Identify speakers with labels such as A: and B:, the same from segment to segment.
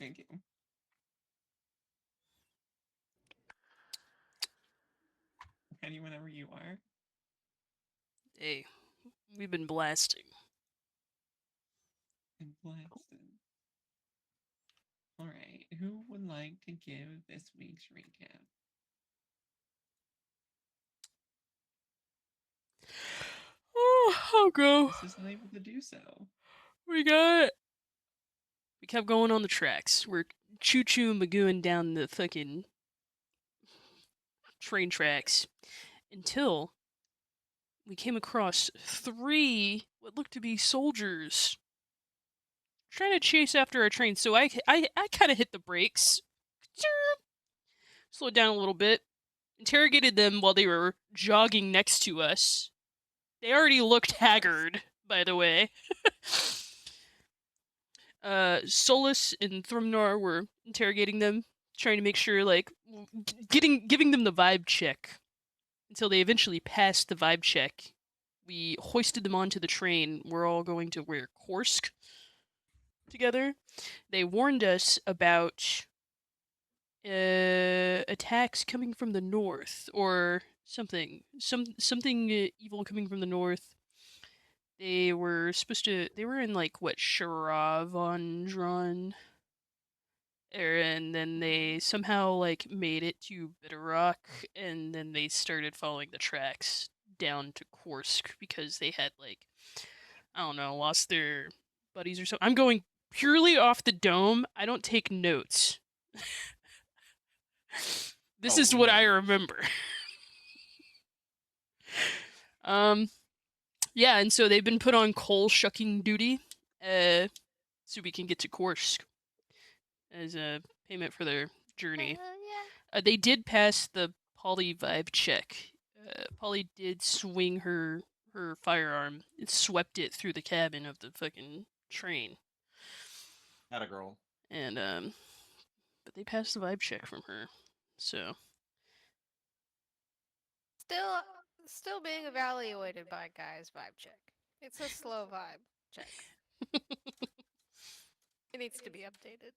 A: Thank you. Ready whenever you are.
B: Hey, we've been blasting.
A: And blasted. All right. Who would like to give this week's recap?
B: Oh, I'll go.
A: This is unable to do so.
B: We got. We kept going on the tracks. We're choo choo magooing down the fucking train tracks until we came across three what looked to be soldiers trying to chase after our train. So I kind of hit the brakes, slowed down a little bit, interrogated them while they were jogging next to us. They already looked haggard, by the way. Solus and Thrumnar were interrogating them, trying to make sure, like, giving them the vibe check until they eventually passed the vibe check. We hoisted them onto the train. We're all going to where Korsk together. They warned us about attacks coming from the north or something evil coming from the north. They were supposed to. They were in like what Sharavandron, and then they somehow like made it to Bitterrock, and then they started following the tracks down to Korsk because they had like I don't know lost their buddies or something. I'm going purely off the dome. I don't take notes. This is what I remember. um, yeah, and so they've been put on coal shucking duty, so we can get to Korsk as a payment for their journey. They did pass the Polly vibe check. Polly did swing her firearm and swept it through the cabin of the fucking train.
C: Not a girl.
B: And but they passed the vibe check from her. So
D: Still, still being evaluated by guys vibe check. It's a slow vibe check. It needs to be updated.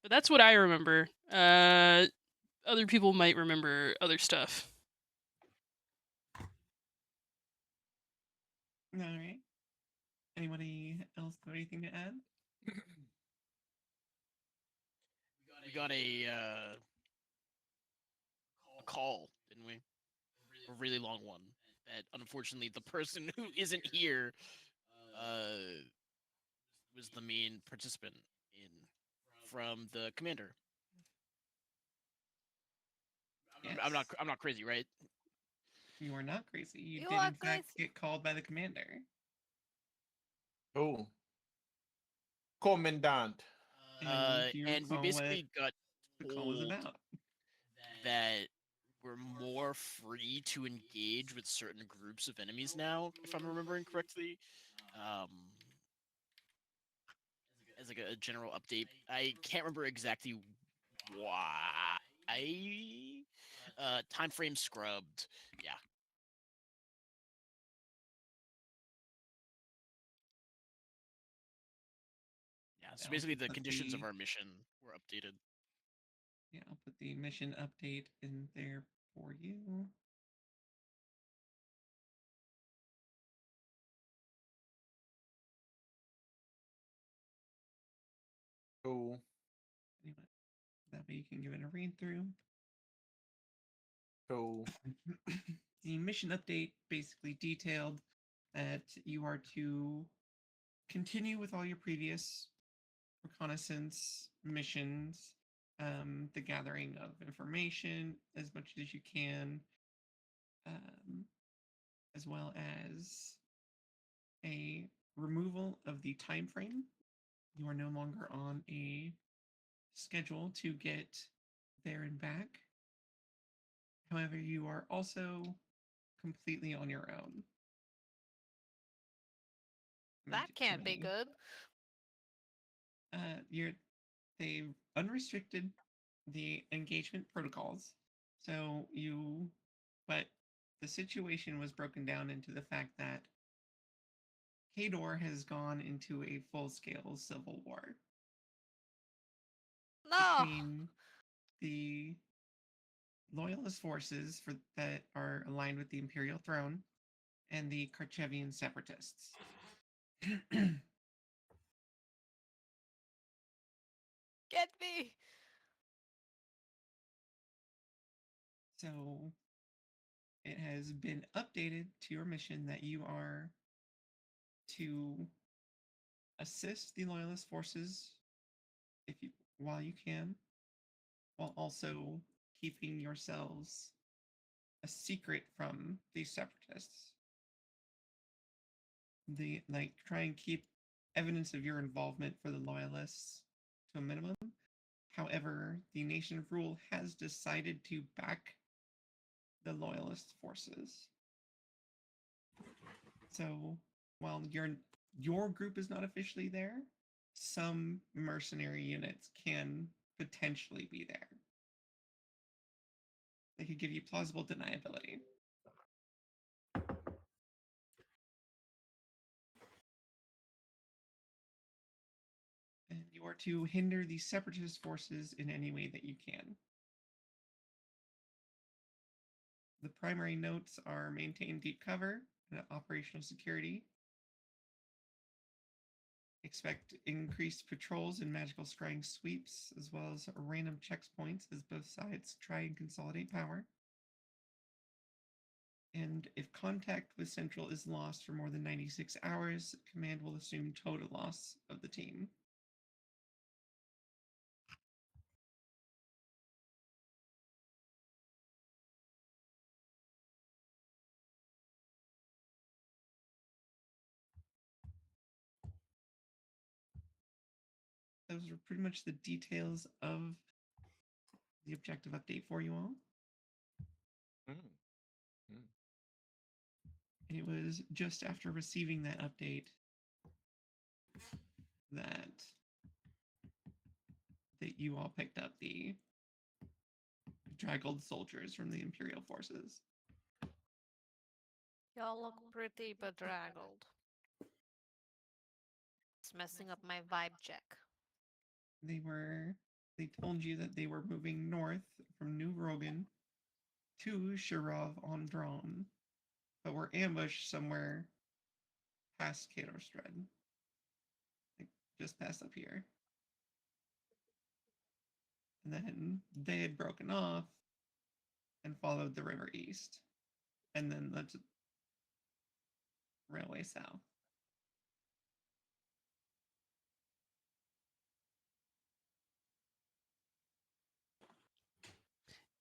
B: but that's what I remember. Other people might remember other stuff.
A: All right. Anybody else have anything to add?
E: We got a call, didn't we? A really long one. That unfortunately the person who isn't here was the main participant in from the commander.
A: Yes.
E: I'm not crazy, right?
A: You are not crazy. You
D: You
A: did
D: are
A: in fact
D: crazy.
A: get called by the commander.
C: Oh. Commandant.
A: Do you
E: And we
A: recall
E: basically
A: what
E: got
A: the call was
E: told
A: about?
E: that we're more free to engage with certain groups of enemies now, if I'm remembering correctly. As like a general update, I can't remember exactly why. Time frame scrubbed. Yeah. Yeah. So
A: Yeah,
E: basically, the
A: put
E: conditions of
A: the-
E: our mission were updated.
A: Yeah, I'll put the mission update in there for you.
C: Oh.
A: Anyway, that way you can give it a read through.
C: Oh.
A: The mission update basically detailed that you are to continue with all your previous reconnaissance missions, the gathering of information as much as you can, as well as a removal of the time frame. You are no longer on a schedule to get there and back. However, you are also completely on your own.
D: That can't be good.
A: You're they unrestricted the engagement protocols. So you, but the situation was broken down into the fact that Hador has gone into a full-scale civil war
D: No.
A: between the loyalist forces that are aligned with the Imperial throne and the Karchevian separatists.
D: Get me.
A: So it has been updated to your mission that you are to assist the loyalist forces while you can, while also keeping yourselves a secret from these separatists. Try and keep evidence of your involvement for the loyalists to a minimum. However, the Nation of Rule has decided to back the loyalist forces. So while your group is not officially there, some mercenary units can potentially be there. They could give you plausible deniability. And you are to hinder the separatist forces in any way that you can. The primary notes are maintain deep cover and operational security. Expect increased patrols and magical scrying sweeps, as well as random checkpoints as both sides try and consolidate power. And if contact with Central is lost for more than 96 hours, command will assume total loss of the team. Those are pretty much the details of the objective update for you all. And it was just after receiving that update that you all picked up the draggled soldiers from the Imperial forces.
D: Y'all look pretty bedraggled. It's messing up my vibe check.
A: They told you that they were moving north from New Rogan to Shirov on Drawn, but were ambushed somewhere past Katorstrad. Like just past up here. And then they had broken off and followed the river east. And then the railway south.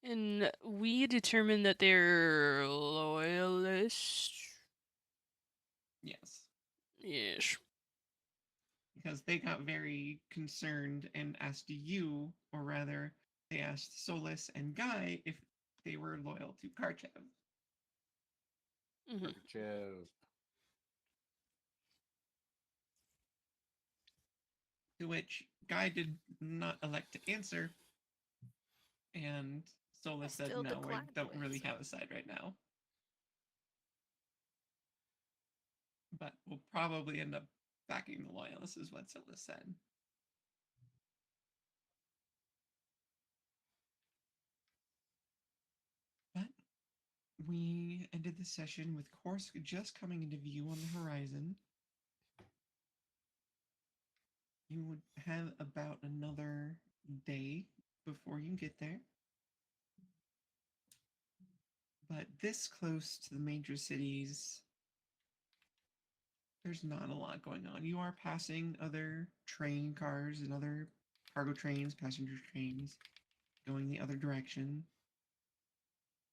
B: And we determined that they're loyalists.
A: Yes.
B: Yes.
A: Because they got very concerned and asked you, or rather, they asked Solus and Guy if they were loyal to Karchev.
B: Mm-hmm.
A: To which Guy did not elect to answer, and Solus said,
D: still
A: no, I
D: declined to
A: don't really
D: answer.
A: have a side right now. But we'll probably end up backing the loyalists, is what Solus said. But we ended the session with Korsk just coming into view on the horizon. You would have about another day before you get there. But this close to the major cities, there's not a lot going on. You are passing other train cars and other cargo trains, passenger trains, going the other direction.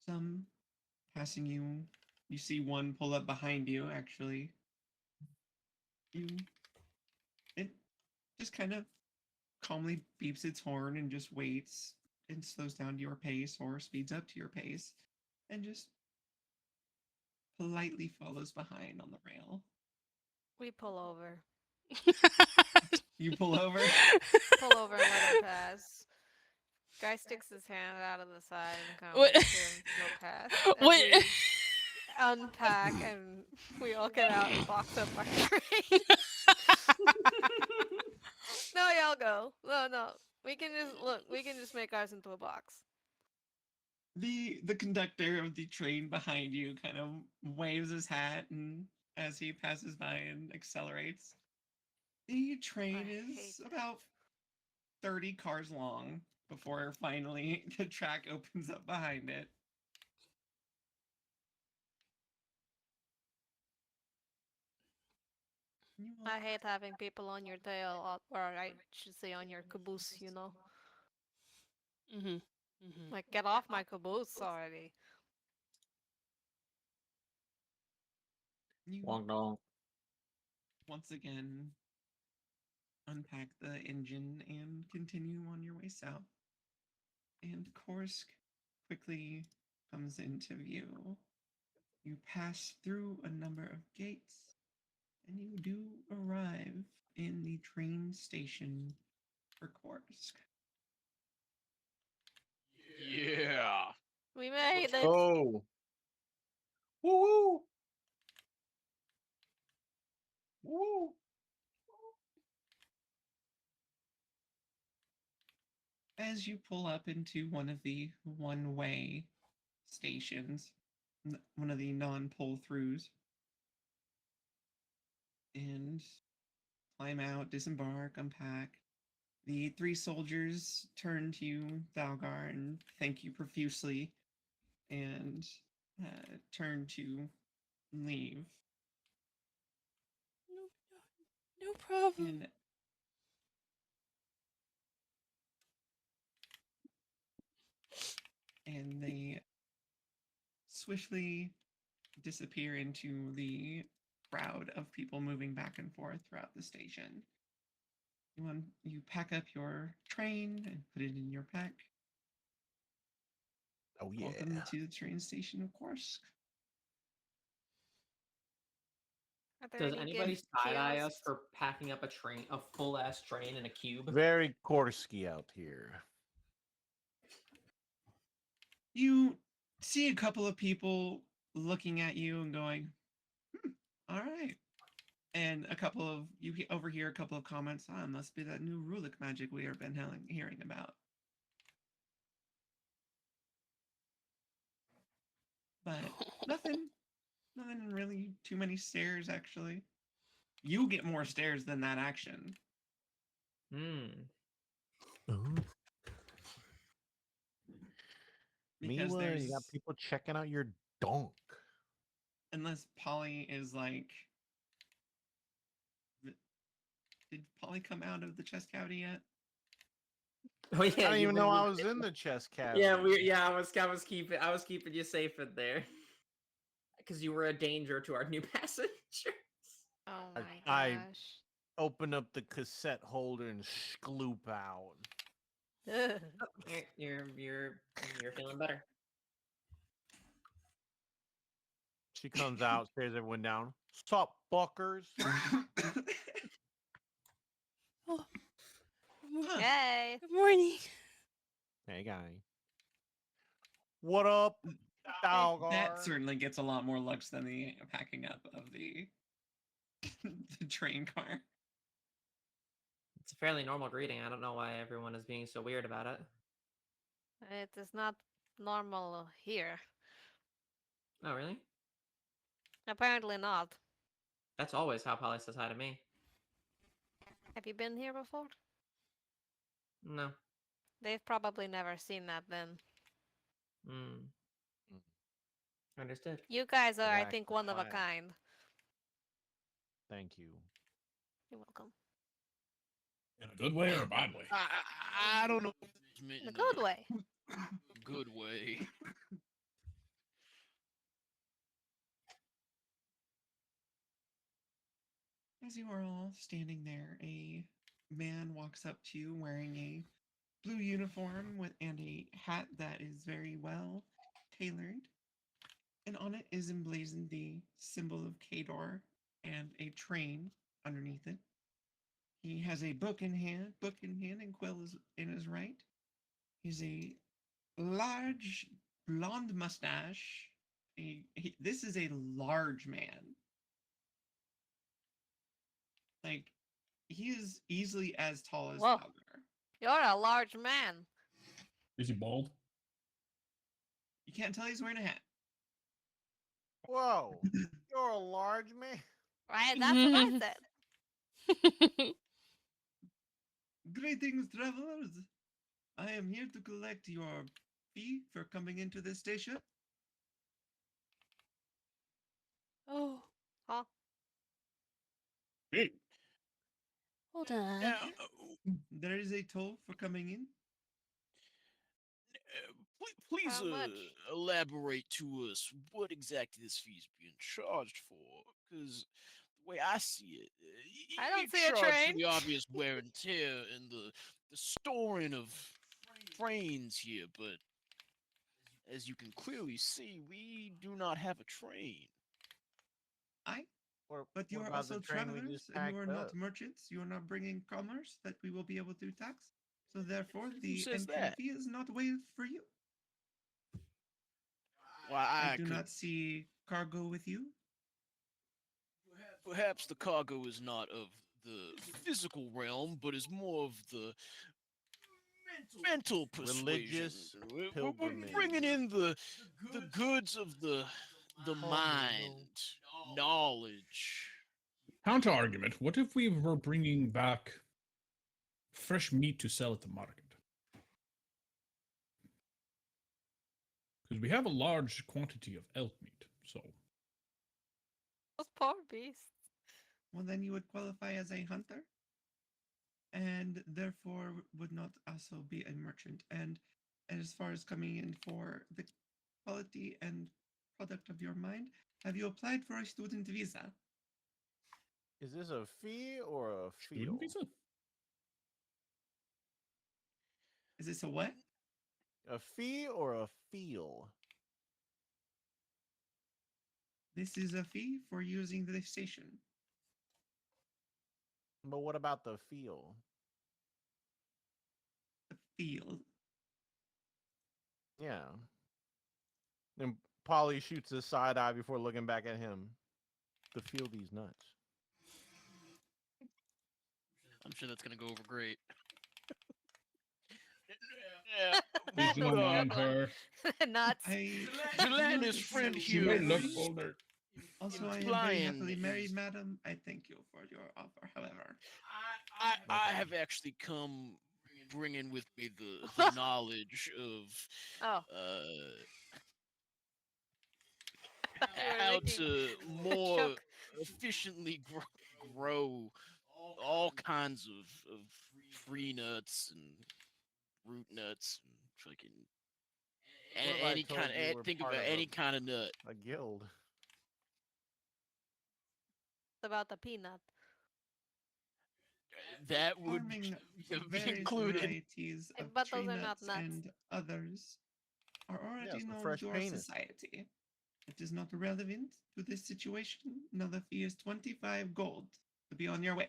A: Some passing you. You see one pull up behind you, actually. It just kind of calmly beeps its horn and just waits and slows down to your pace or speeds up to your pace and just politely follows behind on the rail.
D: We pull over.
A: You pull over?
D: Pull over and let him pass. Guy sticks his hand out of the side and kind of
B: What?
D: waits for him to go past.
B: What?
D: unpack and we all get out and box up our train. No, y'all go. No. We can just look. We can just make ours into a box.
A: The conductor of the train behind you kind of waves his hat and as he passes by and accelerates. The train
D: hate
A: is
D: that.
A: about 30 cars long before finally the track opens up behind it. You
D: I
A: walk
D: hate having people on your tail, or I should say on your caboose. You know,
B: Mm-hmm. Mm-hmm.
D: like get off my caboose already.
A: you
C: Wong dong.
A: once again unpack the engine and continue on your way south. And Korsk quickly comes into view. You pass through a number of gates and you do arrive in the train station for Korsk.
E: Yeah.
D: We made it.
C: Oh. Woo woo. Woo.
A: As you pull up into one of the one-way stations, one of the non-pull throughs, and climb out, disembark, unpack. The three soldiers turn to you, Thalgar, and thank you profusely, and turn to leave.
B: No problem.
A: And they swiftly disappear into the crowd of people moving back and forth throughout the station. You pack up your train and put it in your pack.
F: Oh yeah.
A: Welcome to the train station of Korsk.
D: Are there
G: Does
D: any
G: anybody
D: gift
G: side eye us
D: kiosks?
G: for packing up a full ass train in a cube?
F: Very Korsky out here.
A: You see a couple of people looking at you and going, all right. And a couple of you overhear a couple of comments. Ah, must be that new Rulik magic we have been hearing about. But nothing really too many stares actually. You get more stares than that action.
G: Hmm.
A: Because
F: Meanwhile, you got
A: there's,
F: people checking out your donk.
A: unless Polly is like, did Polly come out of the chest cavity yet?
G: Oh yeah.
F: I didn't
G: you
F: even know
G: were-
F: I was in the chest cavity.
G: Yeah, I was keeping you safe in there. Because you were a danger to our new passengers.
D: Oh
F: I-
D: my
F: I-
D: gosh.
F: Open up the cassette holder and skloop out.
D: Ugh.
G: You're feeling better.
F: She comes out, stares everyone down. Sup, fuckers?
B: Oh.
A: Huh.
D: Hey.
B: Good morning.
F: Hey, guy. What up, Dalgar?
A: That certainly gets a lot more looks than the packing up of the the train car.
G: It's a fairly normal greeting. I don't know why everyone is being so weird about it.
D: It is not normal here.
G: Oh, really?
D: Apparently not.
G: That's always how Polly says hi to me.
D: Have you been here before?
G: No.
D: They've probably never seen that then.
G: Hmm. Understood.
D: You guys are, I
F: Relax,
D: think, one of a
F: quiet.
D: kind.
F: Thank you.
D: You're welcome.
H: In a good way or a bad way?
E: I don't know.
D: In a good way.
E: Good way.
A: As you are all standing there, a man walks up to you wearing a blue uniform and a hat that is very well tailored. And on it is emblazoned the symbol of Kador and a train underneath it. He has a book in hand, and quill is in his right. He's a large blonde mustache this is a large man. Like, he is easily as tall as
D: Whoa.
A: Talgar.
D: You're a large man.
H: Is he bald?
A: You can't tell he's wearing a hat.
F: Whoa. You're a large man.
D: Right? That's what I said.
A: Greetings, travelers. I am here to collect your fee for coming into this station.
B: Oh,
D: Huh?
H: Hey,
B: hold on.
E: Now,
A: There is a toll for coming in.
E: please
D: How much?
E: elaborate to us what exactly this fee is being charged for. Because the way I see it,
D: I don't
E: you
D: see a
E: charge
D: train.
E: for the obvious wear and tear and the storing of trains here, but as you can clearly see, we do not have a train.
A: But you
F: What
A: are
F: about the
A: also
F: train we
A: travelers,
F: just
A: and you are
F: packed
A: not
F: up?
A: merchants. You are not bringing commerce that we will be able to tax. So therefore,
E: Who
A: the
E: says
A: entry
E: that?
A: fee is not waived for you.
E: Why,
A: I
E: I
A: do
E: could
A: not see cargo with you.
E: perhaps the cargo is not of the physical realm, but is more of the mental persuasion.
F: Religious
E: We're bringing
F: pilgrimage.
E: in the goods of the
F: Oh,
E: mind, knowledge.
H: counter argument. What if we were bringing back fresh meat to sell at the market? Because we have a large quantity of elk meat, so
D: Those poor beasts.
A: Well, then you would qualify as a hunter, and therefore would not also be a merchant. And as far as coming in for the quality and product of your mind, have you applied for a student visa?
F: Is this a fee or a feel?
H: student visa?
A: Is this a what?
F: A fee or a feel?
A: This is a fee for using the station.
F: But what about the feel?
A: The field.
F: Yeah. And Polly shoots a side eye before looking back at him. To feel these nuts.
E: I'm sure that's gonna go over great. Yeah,
H: Please
D: That's
H: do
D: a
H: not
D: good
H: mind
D: one.
H: her.
D: Nuts.
A: I
E: Gelatinous friend
H: She
E: here.
H: may
A: Very-
H: look older.
A: Also, I am very
E: implying
A: happily married,
E: is-
A: madam. I thank you for your offer. However,
E: I have actually come bringing with me the knowledge of
D: Oh. You were
E: how
D: making
E: to
D: a
E: more
D: joke.
E: efficiently grow all kinds of tree nuts and root nuts and fucking
F: What if I
E: any
F: told
E: kind
F: you
E: of
F: we're
E: think
F: part
E: about
F: of
E: any kind of nut.
F: a guild?
D: It's about the peanut.
E: That would
A: farming
E: be
A: various
E: included.
A: varieties of
D: But
A: tree
D: those are not
A: nuts
D: nuts.
A: and others are already
F: Yes, the
A: known
F: fresh
A: to our
F: penis.
A: society. It is not relevant to this situation. Now the fee is 25 gold to be on your way.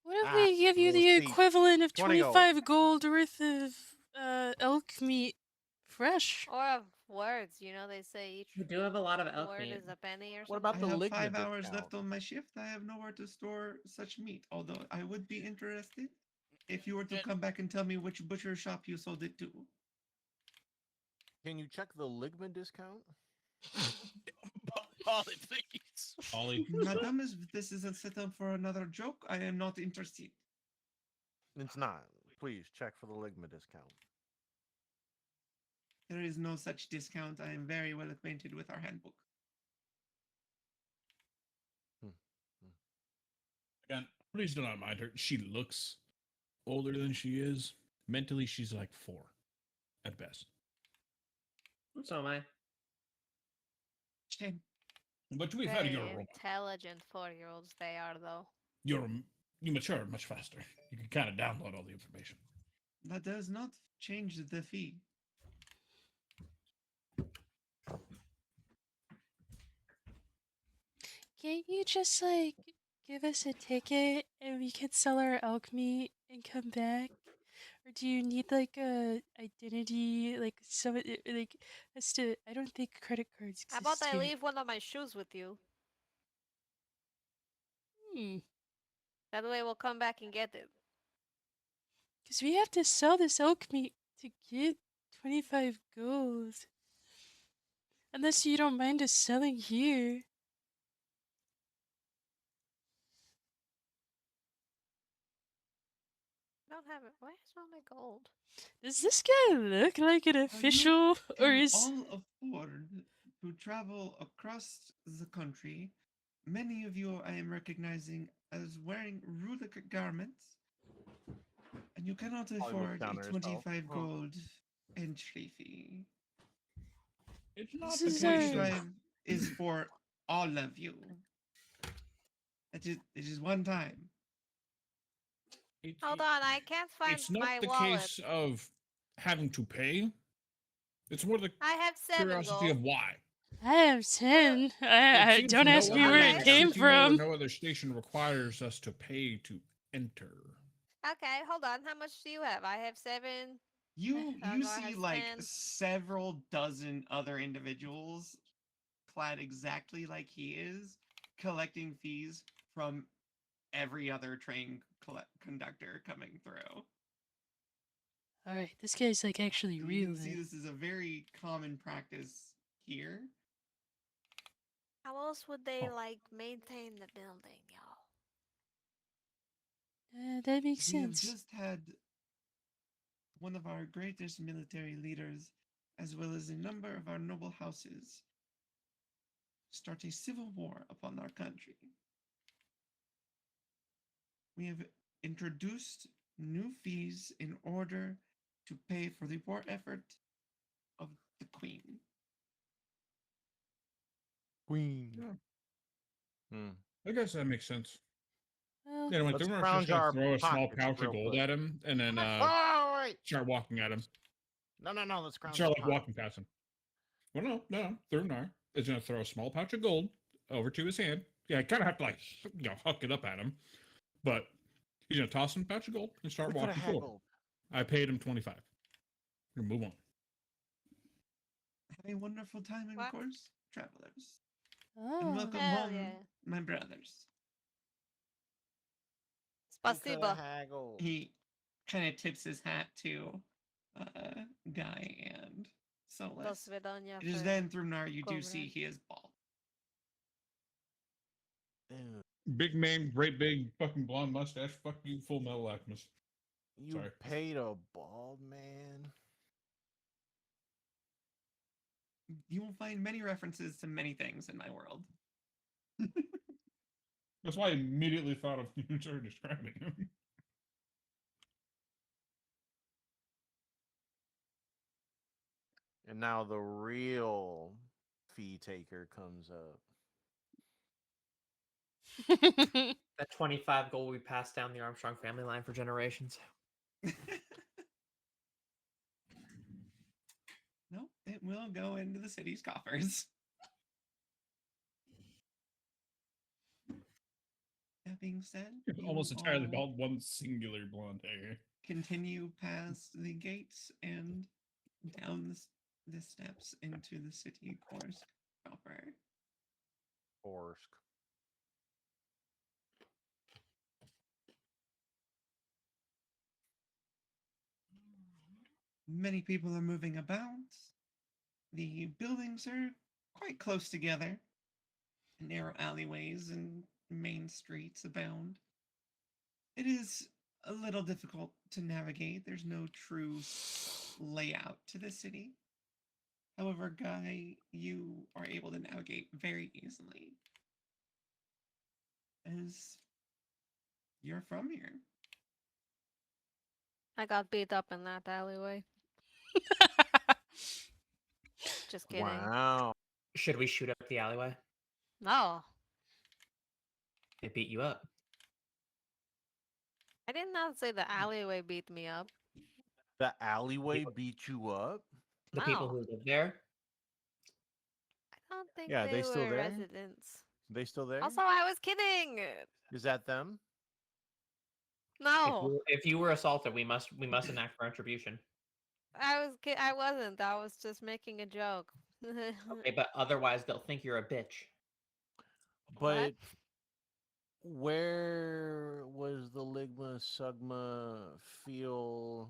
B: What if
F: Ah,
B: we give you
F: little
B: the
F: steep.
B: equivalent of
F: 20 gold.
B: 25 gold worth of elk meat fresh?
D: Or of words, you know, they say each
G: We do have a lot of elk
D: word
G: meat.
D: is a penny or
F: What
D: something.
F: about
A: I
F: the
A: have
F: ligma
A: 5 hours
F: discount?
A: left on my shift. I have nowhere to store such meat, although I would be interested if you were to come back and tell me which butcher shop you sold it to.
F: Can you check the ligma discount?
E: Polly, please.
H: Ollie,
A: Madam, if this is a setup for another joke, I am not interested.
F: It's not. Please check for the ligma discount.
A: There is no such discount. I am very well acquainted with our handbook.
H: again, please do not mind her. She looks older than she is. Mentally, she's like 4 at best.
G: So am I.
A: Shame.
H: But to be fair,
D: Very
H: you're a robot.
D: intelligent 4-year-olds they are, though.
H: You mature much faster. You can kind of download all the information.
A: That does not change the fee.
B: Can't you just like give us a ticket and we could sell our elk meat and come back? Or do you need like a identity, like some like as to? I don't think credit cards
D: How about
B: exist
D: I
B: here.
D: leave one of my shoes with you? That way we'll come back and get it.
B: Because we have to sell this elk meat to get 25 gold. Unless you don't mind us selling here.
D: I don't have it. Why is all my gold?
B: Does this guy look like an official, or
A: can
B: is?
A: all afford to travel across the country. Many of you I am recognizing as wearing Rudic garments, and you cannot
F: Probably looks
A: afford
F: down
A: a
F: at herself.
A: 25
F: Huh.
A: gold entry fee.
H: It's not
B: This
H: the
B: is
H: case of
A: 25 is for all of you. It is one time.
D: Hold on, I can't find
H: it's not
D: my
H: the
D: wallet.
H: case of having to pay. It's more the
D: I have 7
H: curiosity
D: gold.
H: of why.
B: I have 10.
H: It
B: I
H: seems
B: don't
H: no
B: ask me
H: other
B: where it
D: Okay.
B: came
H: casino or
B: from.
H: no other station requires us to pay to enter.
D: Okay, hold on. How much do you have? I have 7.
A: You
D: Elgar
A: see
D: has
A: like
D: 10.
A: several dozen other individuals clad exactly like he is, collecting fees from every other train conductor coming through.
B: All right, this guy's like actually
A: You
B: real.
A: can see
B: Then.
A: this is a very common practice here.
D: How else would they
H: Huh.
D: like maintain the building, y'all?
B: That makes
A: We have
B: sense.
A: just had one of our greatest military leaders, as well as a number of our noble houses, start a civil war upon our country. We have introduced new fees in order to pay for the war effort of the Queen.
F: Queen.
H: Yeah.
F: Hmm.
H: I guess that makes sense.
B: Well,
H: Yeah, like
F: Let's
H: Thurmar's
F: scrounge
H: just gonna
F: our
H: throw a small
F: pockets
H: pouch
F: real
H: of gold
F: quick.
H: at him and then
F: Oh, wait.
H: start walking at him.
F: No. Let's scrounge
H: Start
F: our
H: like
F: pockets.
H: walking past him. Well, no. Thurnar is gonna throw a small pouch of gold over to his hand. Yeah, I kind of have to like huck it up at him, but he's gonna toss him a pouch of gold and start
F: We coulda
H: walking
F: had
H: forward.
F: gold.
H: I paid him 25. We'll move on.
A: Have a wonderful time in
D: What?
A: Korsk, travelers.
B: oh,
A: And welcome
D: Hell
A: home,
D: yeah.
A: my brothers.
F: We coulda
D: Spasiba.
F: had gold.
A: He kind of tips his hat to Guy and
D: До
A: Solus.
D: свидания,
A: It is
D: friend.
A: then through Nar you do see
D: Comrade.
A: he is bald.
F: Ew.
H: Big man, great big fucking blonde mustache. Fuck you, Full Metal Alchemist.
F: You
H: Sorry.
F: paid a bald man.
A: You will find many references to many things in my world.
H: That's why I immediately thought of you and started describing him.
F: And now the real fee taker comes up.
G: That 25 gold we passed down the Armstrong family line for generations.
A: No, it will go into the city's coffers. That being said,
H: Almost
A: you
H: entirely
A: all
H: bald, one singular blonde hair.
A: continue past the gates and down the steps into the city Korsk proper.
F: Korsk.
A: Many people are moving about. The buildings are quite close together. Narrow alleyways and main streets abound. It is a little difficult to navigate. There's no true layout to the city. However, Guy, you are able to navigate very easily as you're from here.
D: I got beat up in that alleyway. Just kidding.
F: Wow.
G: Should we shoot up the alleyway?
D: No.
G: They beat you up.
D: I did not say the alleyway beat me up.
F: The alleyway
G: People-
F: beat you up?
G: The people
D: No.
G: who live there.
D: I don't think
F: Yeah,
D: they
F: they still
D: were
F: there?
D: residents.
F: They still there?
D: Also, I was kidding.
F: Is that them?
D: No,
G: If you were assaulted, we must enact retribution.
D: I wasn't. I was just making a joke.
G: Okay, but otherwise they'll think you're a bitch.
F: But where was the Ligma Sugma feel?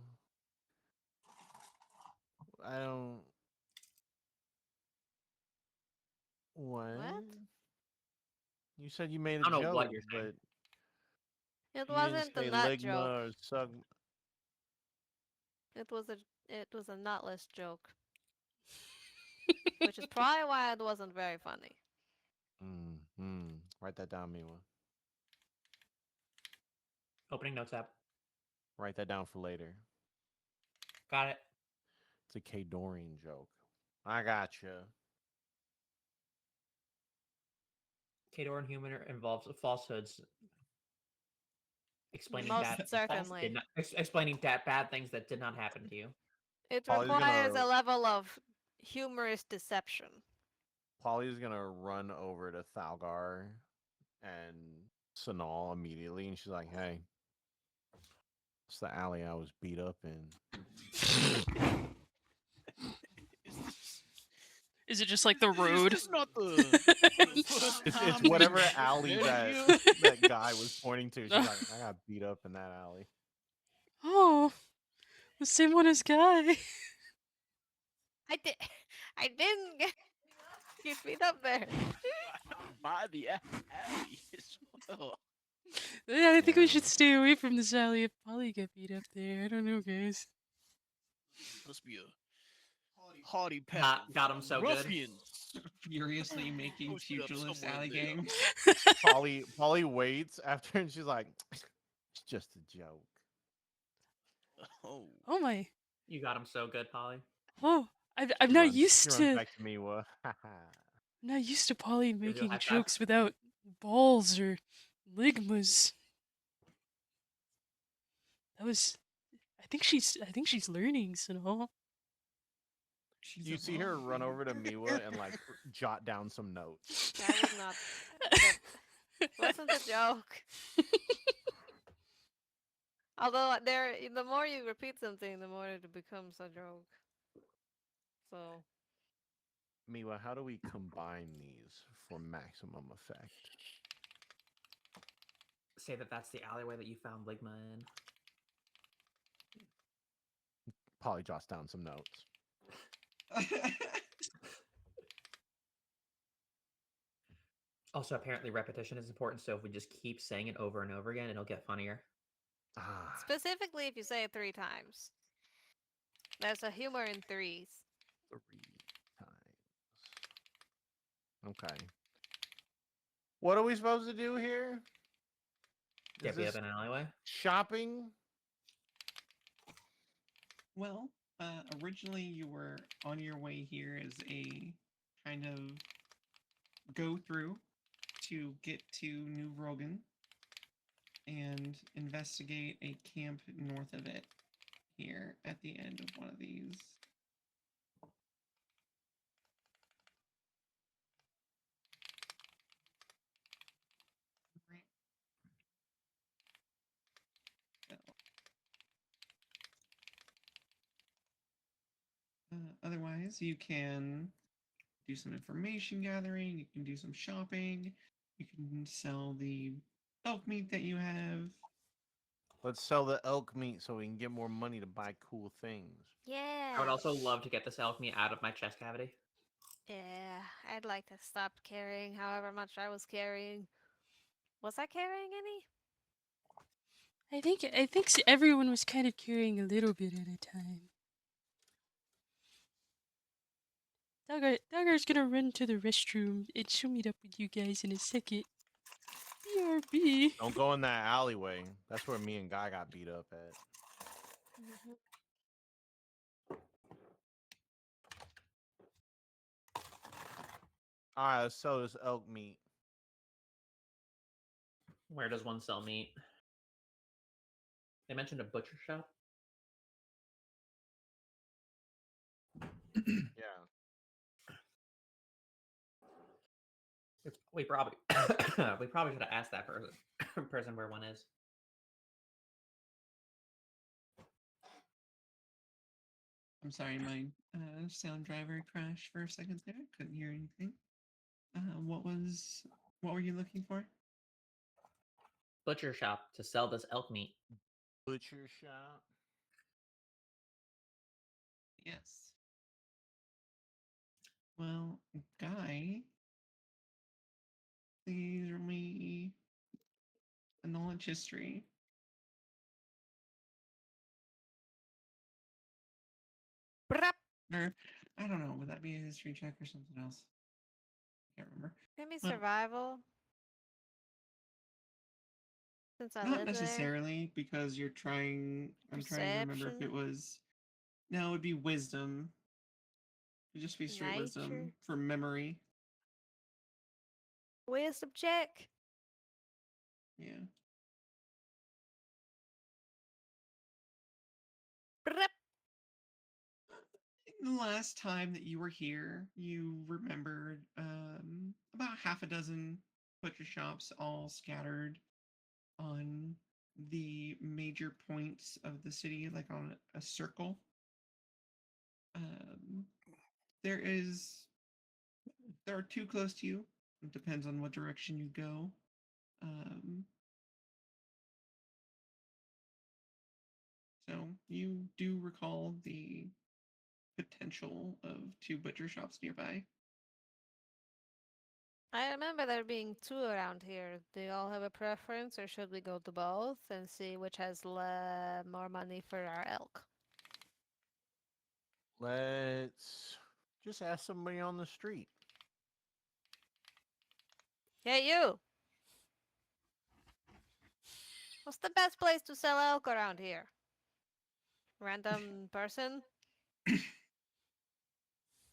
F: I don't. What? You said you made a
G: I don't know
F: joke,
G: what you're saying.
F: but
D: It
F: you didn't
D: wasn't a
F: say
D: nut
F: Ligma
D: joke.
F: or Sugma.
D: It was a nutless joke, which is probably why it wasn't very funny.
F: Write that down, Miwa.
G: Opening notes app.
F: Write that down for later.
G: Got it.
F: It's a K Dorian joke. I gotcha.
G: Kador and humor involves falsehoods. Explaining
D: Most
G: that
D: certainly.
G: explaining that bad things that did not happen to you.
D: It
F: Polly's
D: requires
F: gonna-
D: a level of humorous deception.
F: Polly's gonna run over to Thalgar and Sanal immediately, and she's like, "Hey, it's the alley I was beat up in."
B: Is it just like the road?
E: This is not the first
F: It's
E: time
F: whatever
E: we've
F: alley
E: met
F: that
E: you.
F: that guy was pointing to. She's like, "I got beat up in that alley."
B: Oh, the same one as Guy.
D: I didn't get beat up there.
E: By the alley as well.
B: Yeah, I think we
F: Yeah.
B: should stay away from this alley if Polly get beat up there. I don't know, guys.
E: Must be a haughty pack of
G: Got him so good.
E: ruffians.
A: Furiously making
E: Posted up
A: pugilist
E: somewhere
A: alley
E: in
A: gang.
F: Polly waits after, and she's like, "It's just a joke."
E: Oh,
B: Oh my.
G: You got him so good, Polly.
B: Oh, I'm
F: She
B: not
F: runs-
B: used
F: she runs
B: to.
F: back to Miwa.
B: I'm not used to Polly
G: Gives you a
B: making
G: high five.
B: jokes without balls or ligmas. That was. I think she's learning, Sanal.
A: She's
F: You see her run
A: evolving.
F: over to Miwa and like jot down some notes.
D: I would not. That wasn't a joke. Although the more you repeat something, the more it becomes a joke. So
F: Miwa, how do we combine these for maximum effect?
G: Say that that's the alleyway that you found Ligma in.
F: Polly jots down some notes.
G: Also, apparently repetition is important, so if we just keep saying it over and over again, it'll get funnier.
F: Ah,
D: specifically, if you say it 3 times, there's a humor in threes.
F: 3 times. Okay. What are we supposed to do here?
G: Get
F: Is
G: beat
F: this
G: up in an alleyway.
F: shopping?
A: Well, originally you were on your way here as a kind of go through to get to New Rogan and investigate a camp north of it here at the end of one of these. Otherwise, you can do some information gathering, you can do some shopping, you can sell the elk meat that you have.
F: Let's sell the elk meat so we can get more money to buy cool things.
D: Yeah.
G: I would also love to get this elk meat out of my chest cavity.
D: Yeah, I'd like to stop carrying however much I was carrying. Was I carrying any?
B: I think everyone was kind of carrying a little bit at a time. Dagger's gonna run to the restroom and she'll meet up with you guys in a second. BRB.
F: Don't go in that alleyway. That's where me and Guy got beat up at. All right, let's sell this elk meat.
G: Where does one sell meat? They mentioned a butcher shop.
F: Yeah.
G: We probably we probably should have asked that person where one is.
A: I'm sorry, my sound driver crashed for a second there. Couldn't hear anything. What were you looking for?
G: Butcher shop to sell this elk meat.
F: Butcher shop.
A: Yes. Well, Guy, please roll me a knowledge history.
D: Brap.
A: Or, I don't know, would that be a history check or something else? I can't remember.
D: Maybe
A: Well,
D: survival. Since I
A: Not
D: live there.
A: necessarily, because you're trying. I'm trying to remember if it
D: Perception.
A: was. No, it would be wisdom. It'd just be straight
D: Nature.
A: wisdom for memory.
D: Wisdom check.
A: Yeah.
D: Brap.
A: The last time that you were here, you remembered about half a dozen butcher shops all scattered on the major points of the city, like on a circle. Um, there are two close to you. It depends on what direction you go. So you do recall the potential of two butcher shops nearby.
D: I remember there being two around here. Do you all have a preference, or should we go to both and see which has more money for our elk?
F: Let's just ask somebody on the street.
D: Hey, you! What's the best place to sell elk around here? Random person?
A: The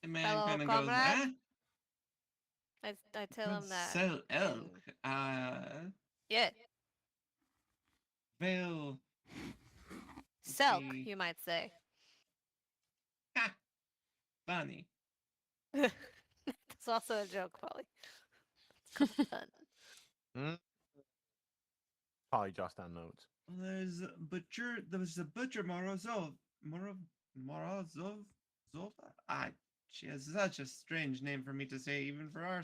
A: man
D: Fellow
A: kind of goes,
D: comrade? I tell him
A: let's
D: that.
A: sell elk.
D: Yeah,
A: Well,
D: selk,
A: see.
D: you might say.
A: Ha! Funny.
D: That's also a joke, Polly. It's called fun.
F: Hmm? Probably jot down notes.
A: Well, there's a butcher Morozov. She has such a strange name for me to say, even for our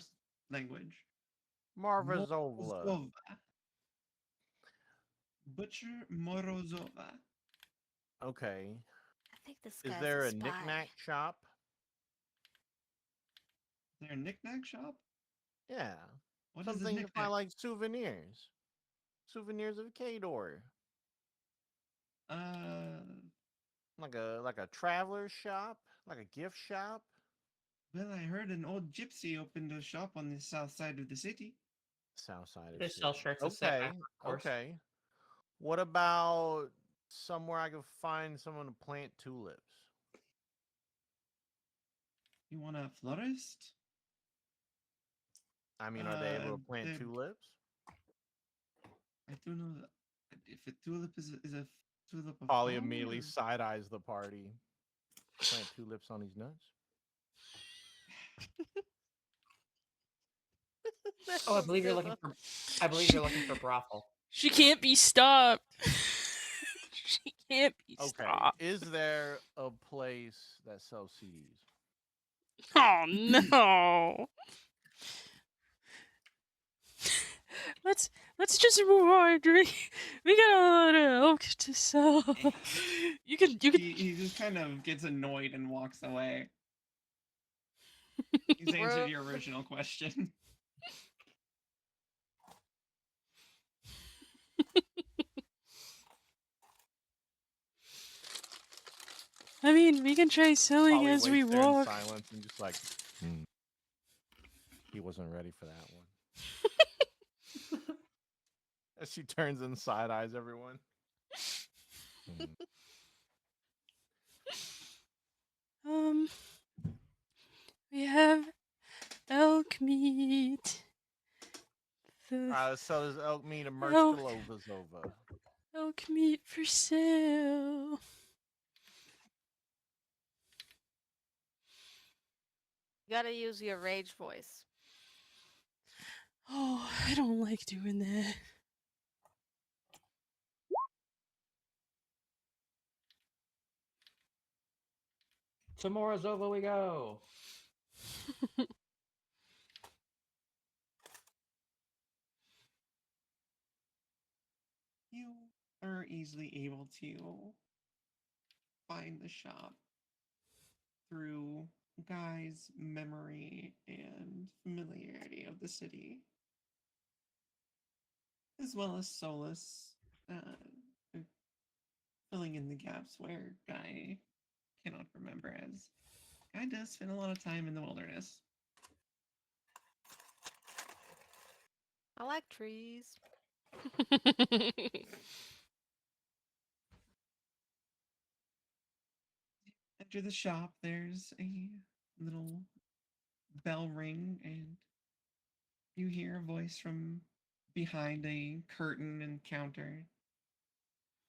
A: language.
F: Marvazovla.
A: Morozova. Butcher Morozova.
F: Okay.
D: I think this
F: Is
D: guy's
F: there
D: a
F: a
D: spy.
F: knick-knack shop?
A: Is there a knick-knack shop?
F: Yeah.
A: What is a
F: Something you
A: knick-knack?
F: find like souvenirs. Souvenirs of Kador. Like a traveler's shop? Like a gift shop?
A: Well, I heard an old gypsy opened a shop on the south side of the city.
F: South side of
G: They
F: the
G: sell
F: city.
G: shirts that say
F: Okay.
G: "I'm from Korsk."
F: Okay. What about somewhere I could find someone to plant tulips?
A: You want a florist?
F: I mean, are they able to plant
A: They-
F: tulips?
A: I do know that if a tulip is a tulip of
F: Polly
A: flower,
F: immediately
A: or-
F: side eyes the party. Plant tulips on his nuts.
G: Oh, I believe you're looking for. I believe you're looking for brothel.
B: She can't be stopped. She can't be
F: Okay.
B: stopped.
F: Is there a place that sells CDs?
B: Oh no. Let's just move on. We got a lot of elk to sell. You can
A: he just kind of gets annoyed and walks away. He's answered your original question.
B: I mean, we can try selling
F: Polly
B: as we
F: waits there in
B: walk.
F: silence and just like, he wasn't ready for that one. As she turns and side eyes everyone.
B: We have elk meat. The
F: So there's elk meat and
B: Elk.
F: Mershkalovazova.
B: elk meat for sale.
D: You gotta use your rage voice.
B: Oh, I don't like doing that.
C: To Morozova we go.
A: You are easily able to find the shop through Guy's memory and familiarity of the city, as well as Solus filling in the gaps where Guy cannot remember, as Guy does spend a lot of time in the wilderness.
D: I like trees.
A: Enter the shop, there's a little bell ring, and you hear a voice from behind a curtain and counter.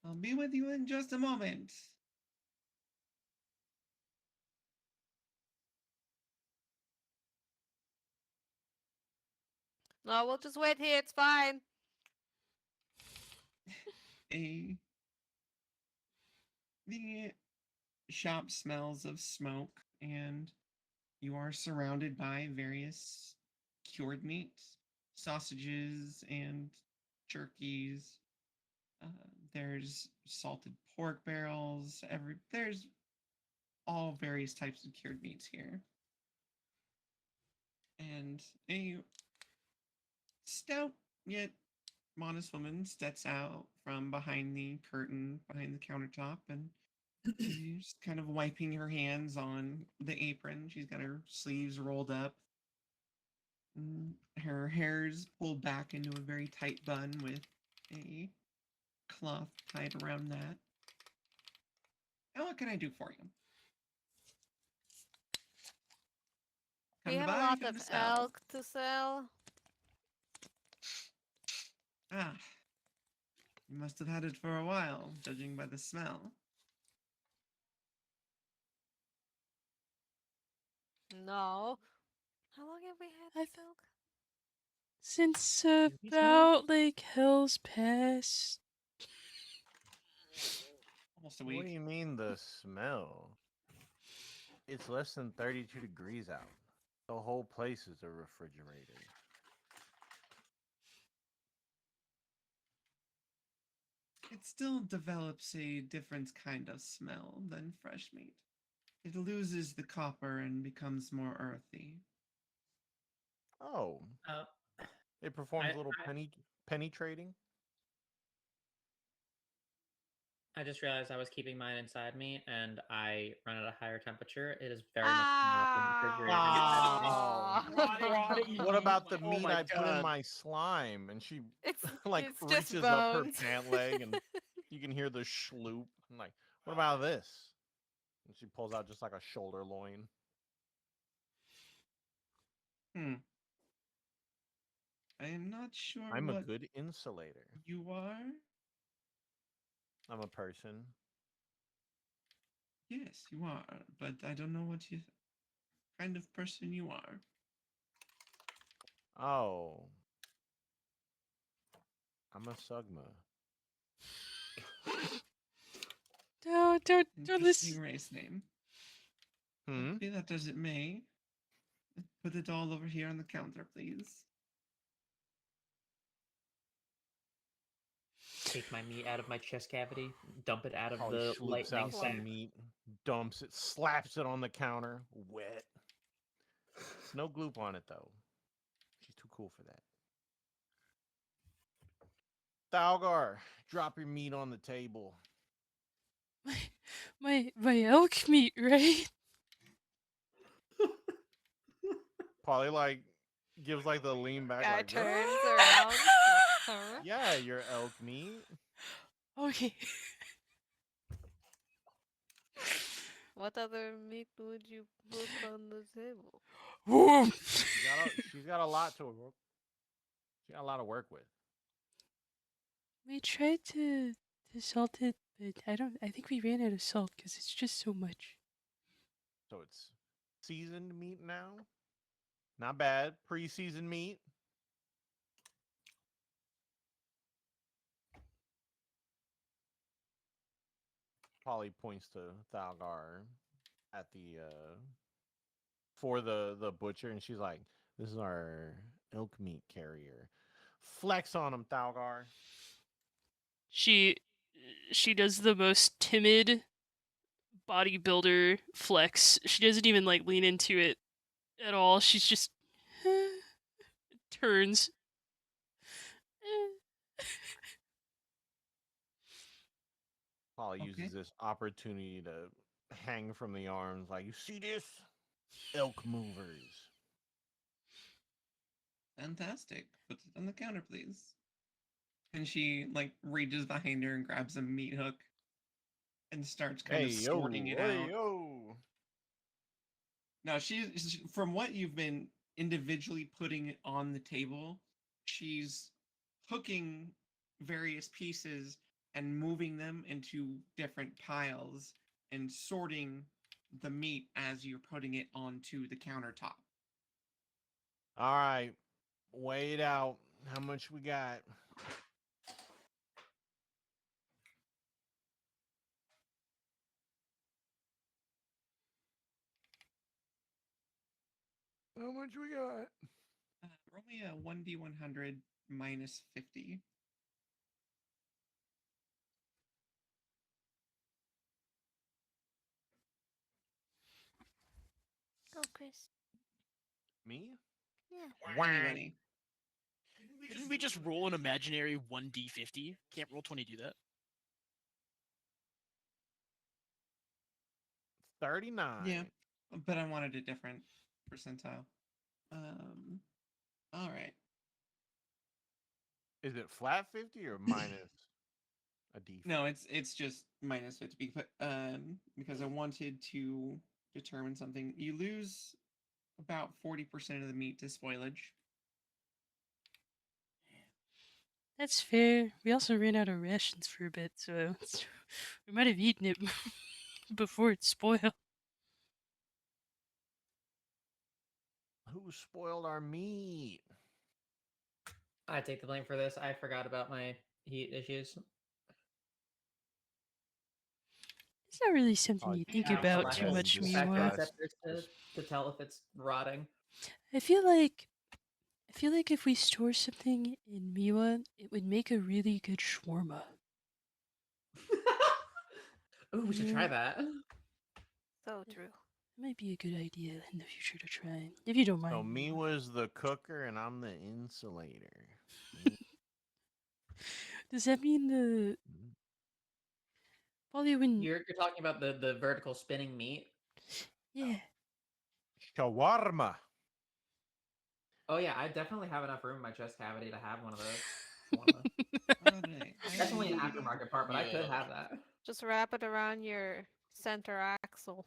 A: I'll be with you in just a moment.
D: No, we'll just wait here. It's fine.
A: The shop smells of smoke, and you are surrounded by various cured meats, sausages, and jerkies. There's salted pork barrels. There's all various types of cured meats here, and a stout yet modest woman steps out from behind the curtain, behind the countertop, and she's kind of wiping her hands on the apron. She's got her sleeves rolled up. Her hair's pulled back into a very tight bun with a cloth tied around that. Now, what can I do for you?
D: We
A: Come to
D: have a
A: buy,
D: lot
A: come
D: of
A: to sell.
D: elk to sell.
A: Ah, you must have had it for a while, judging by the smell.
D: No. How long have we had
B: I
D: this elk?
B: Since
F: me smell?
B: about like Hell's Pass.
A: Almost a
F: What do
A: week.
F: you mean the smell? It's less than 32 degrees out. The whole place is a refrigerator.
A: It still develops a different kind of smell than fresh meat. It loses the copper and becomes more earthy.
F: Oh,
C: Uh,
F: it performs
C: I-
F: a little penny trading.
C: I just realized I was keeping mine inside me, and I run at a higher temperature. It is very much not been refrigerated inside of me.
D: Ah.
F: What about the
E: Oh
F: meat
E: my
F: I put in
E: God.
F: my slime? And she
D: It's
F: like
D: it's just
F: reaches up her
D: bones.
F: pant leg, and you can hear the schloop. I'm like, what about this? And she pulls out just like a shoulder loin.
A: Hmm. I am not sure
F: I'm a
A: what
F: good insulator.
A: you are.
F: I'm a person.
A: Yes, you are, but I don't know what kind of person you are.
F: Oh, I'm a Sugma.
B: Don't
A: Interesting
B: listen.
A: race name.
F: Hmm.
A: Be that as it may, put it all over here on the counter, please.
C: Take my meat out of my chest cavity, dump it out of
F: Probably
C: the
F: schloops
C: lightning
F: out
C: sack.
F: some meat, dumps it, slaps it on the counter, wet. No gloop on it though. She's too cool for that. Thalgar, drop your meat on the table.
B: My elk meat, right?
F: Probably like gives like the lean back,
D: Guy
F: like
D: turns around. Like, huh?
F: yeah, your elk meat.
B: Okay.
D: What other meat would you put on the table?
B: Whoa.
F: She's got a lot to work. She got a lot to work with.
B: We tried to salt it, but I think we ran out of salt because it's just so much.
F: So it's seasoned meat now. Not bad. Pre-seasoned meat. Polly points to Thalgar. at the for the butcher, and she's like, "This is our elk meat carrier. Flex on him, Thalgar."
B: She does the most timid bodybuilder flex. She doesn't even like lean into it at all. She's just turns.
F: Paul
A: Okay.
F: uses this opportunity to hang from the arms, like, "You see this? Elk movers."
A: Fantastic. Put it on the counter, please. And she like reaches behind her and grabs a meat hook and starts kind
F: Hey
A: of
F: yo,
A: sorting it
F: hey
A: out.
F: yo.
A: Now from what you've been individually putting it on the table, she's hooking various pieces and moving them into different piles and sorting the meat as you're putting it onto the countertop.
F: All right, weigh it out. How much we got? How much we got?
A: Roll me a 1d100 minus 50.
D: Go, Chris.
F: Me?
D: Yeah.
A: Anybody.
E: Didn't we just roll an imaginary 1d50? Can't roll 20 do that?
F: 39.
A: Yeah, but I wanted a different percentile. All right.
F: Is it flat 50 or minus a D?
A: No, it's just minus 50 because I wanted to determine something. You lose about 40% of the meat to spoilage.
B: That's fair. We also ran out of rations for a bit, so we might have eaten it before it spoiled.
F: Who spoiled our meat?
C: I take the blame for this. I forgot about my heat issues.
B: It's not really something
F: Oh,
B: you think
F: yeah,
B: about
C: lack
B: too
C: of
B: much,
F: just
C: factory
B: Miwa.
F: discussed.
C: receptors to tell if it's rotting.
B: I feel like if we store something in Miwa, it would make a really good shawarma.
C: Ooh, we should try that.
D: So true.
B: It might be a good idea in the future to try, if you don't mind.
F: So me
B: Miwa.
F: was the cooker and I'm the insulator.
B: Does that mean the
F: Mm.
B: Polly when
C: You're talking about the vertical spinning meat.
B: yeah.
F: Shawarma.
C: Oh yeah, I definitely have enough room in my chest cavity to have one of those. Shawarma.
A: All right.
C: Definitely an
A: I-
C: aftermarket part, but I could have that.
D: Just wrap it around your center axle.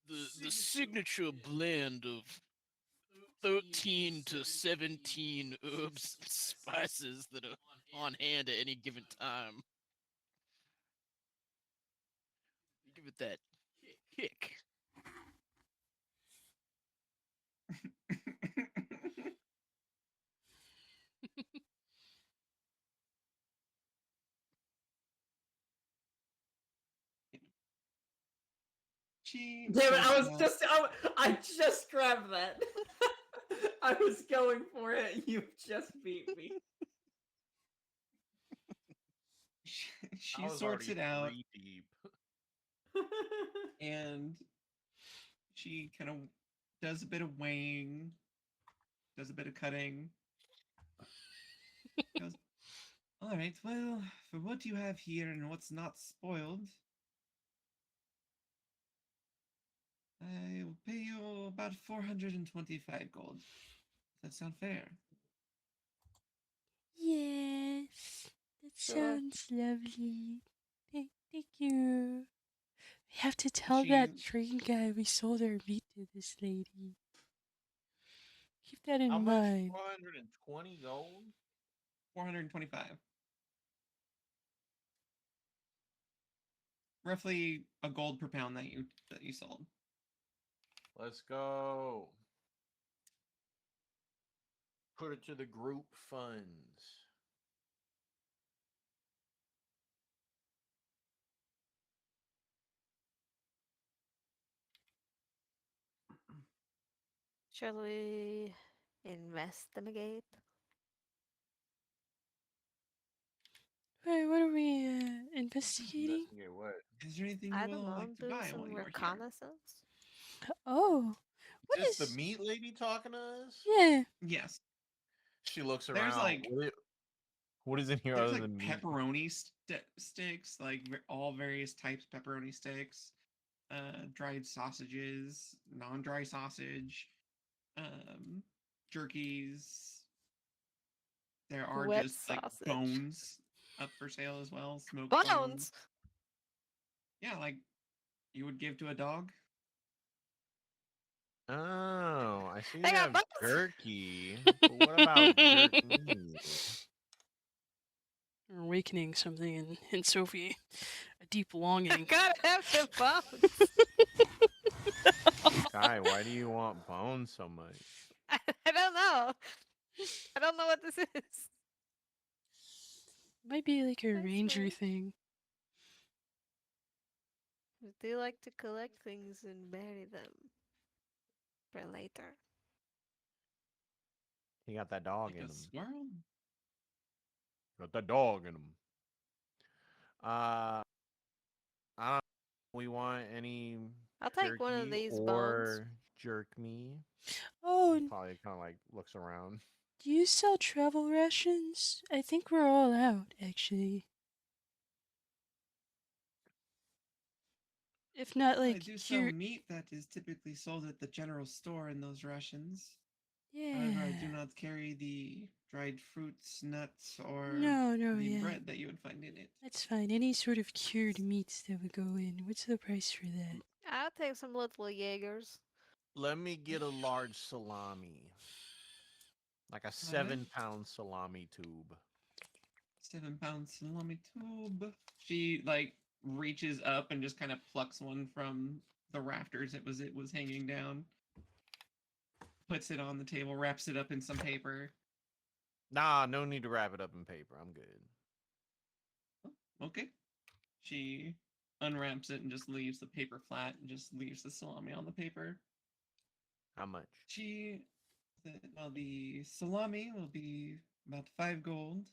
E: The signature blend of 13 to 17 herbs and spices that are on hand at any given time. Give it that kick.
A: She
C: Damn it!
A: sorts out-
C: I just grabbed that. I was going for it. You just beat me.
A: she
F: I was
A: sorts
F: already
A: it out
F: 3 deep.
A: and she kind of does a bit of weighing, does a bit of cutting. Goes, all right, well, for what you have here and what's not spoiled, I will pay you about 425 gold. Does that sound fair?
B: Yes. That
D: Sure.
B: sounds lovely. Thank you. We have to tell that train guy we sold our meat to this lady. Keep that in
F: How much?
B: mind.
F: 420 gold?
A: 425. Roughly a gold per pound that you sold.
F: Let's go. Put it to the group funds.
D: Shall we investigate?
B: Wait, what are we investigating?
F: Investigate what?
A: Is there anything
D: I
A: you
D: don't
A: will
D: know.
A: like to
D: Do
A: buy
D: some
A: while you are here?
D: reconnaissance.
B: Oh, what
F: Is this
B: is?
F: the meat lady talking to us?
B: Yeah.
A: Yes.
F: She looks
A: There's
F: around.
A: like
F: What is in here
A: there's
F: other
A: like
F: than meat?
A: pepperoni sticks, like all various types of pepperoni sticks, dried sausages, non-dry sausage, jerkies. There are
D: Wet
A: just like
D: sausage.
A: bones up for sale as well, smoked
D: Bones.
A: Yeah, like you would give to a dog.
F: Oh, I see
D: They
F: you
D: got
F: have
D: bones.
F: jerky. But what about jerk meat?
B: You're awakening something in Sophie, a deep
D: I
B: longing.
D: gotta have the bones.
F: Kai, why do you want bones so much?
D: I don't know. I don't know what this is.
B: Might be like a
D: That's
B: ranger
D: weird.
B: thing.
D: They like to collect things and bury them for later.
F: He got that dog
A: Like
F: in
A: a
F: him.
A: squirrel.
F: Got that dog in him. I don't. We want any
D: I'll take one of
F: jerky
D: these bones.
F: or jerk me.
B: Oh,
F: He probably kind of like looks around.
B: do you sell travel rations? I think we're all out, actually. If not,
A: I
B: like,
A: do sell
B: here.
A: meat that is typically sold at the general store in those rations.
B: Yeah.
A: However, I do not carry the dried fruits, nuts, or
B: No,
A: the
B: yeah.
A: bread that you would find in it.
B: That's fine. Any sort of cured meats that would go in. What's the price for that?
D: I'll take some little Jaegers.
F: Let me get a large salami. Like a 7-pound salami tube.
A: 7-pound salami tube. She like reaches up and just kind of plucks one from the rafters it was hanging down. Puts it on the table, wraps it up in some paper.
F: Nah, no need to wrap it up in paper. I'm good.
A: Okay. She unwraps it and just leaves the paper flat and just leaves the salami on the paper.
F: How much?
A: The salami will be about 5 gold.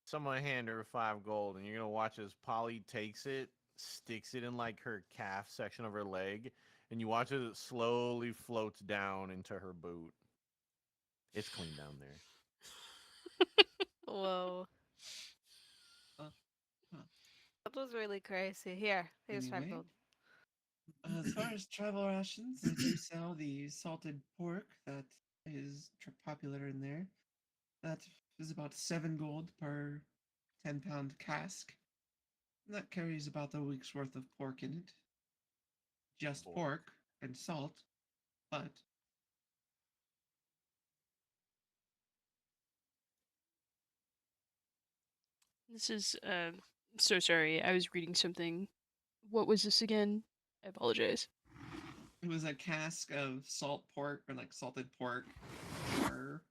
F: Someone hand her 5 gold, and you're gonna watch as Polly takes it, sticks it in like her calf section of her leg, and you watch as it slowly floats down into her boot. It's clean down there.
D: Whoa.
A: Huh.
D: That was really crazy. Here's 5
A: Anyway.
D: gold.
A: As far as travel rations, I do sell the salted pork that is popular in there. That is about 7 gold per 10-pound cask. And that carries about a week's worth of pork in it. Just pork and salt, but
B: This is, so sorry. I was reading something. What was this again? I apologize.
A: it was a cask of salt pork or like salted pork for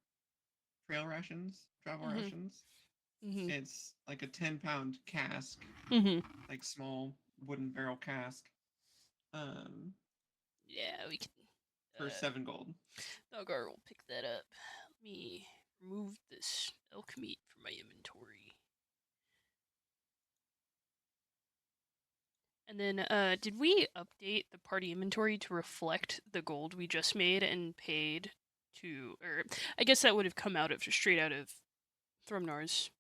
A: trail rations, travel rations.
B: Mm-hmm.
A: It's like a 10-pound cask, like small wooden barrel cask.
B: Yeah, we can.
A: For 7 gold.
B: Doggar will pick that up. Let me remove this elk meat from my inventory. And then, did we update the party inventory to reflect the gold we just made and paid to, or I guess that would have come out of straight out of Thrumnar's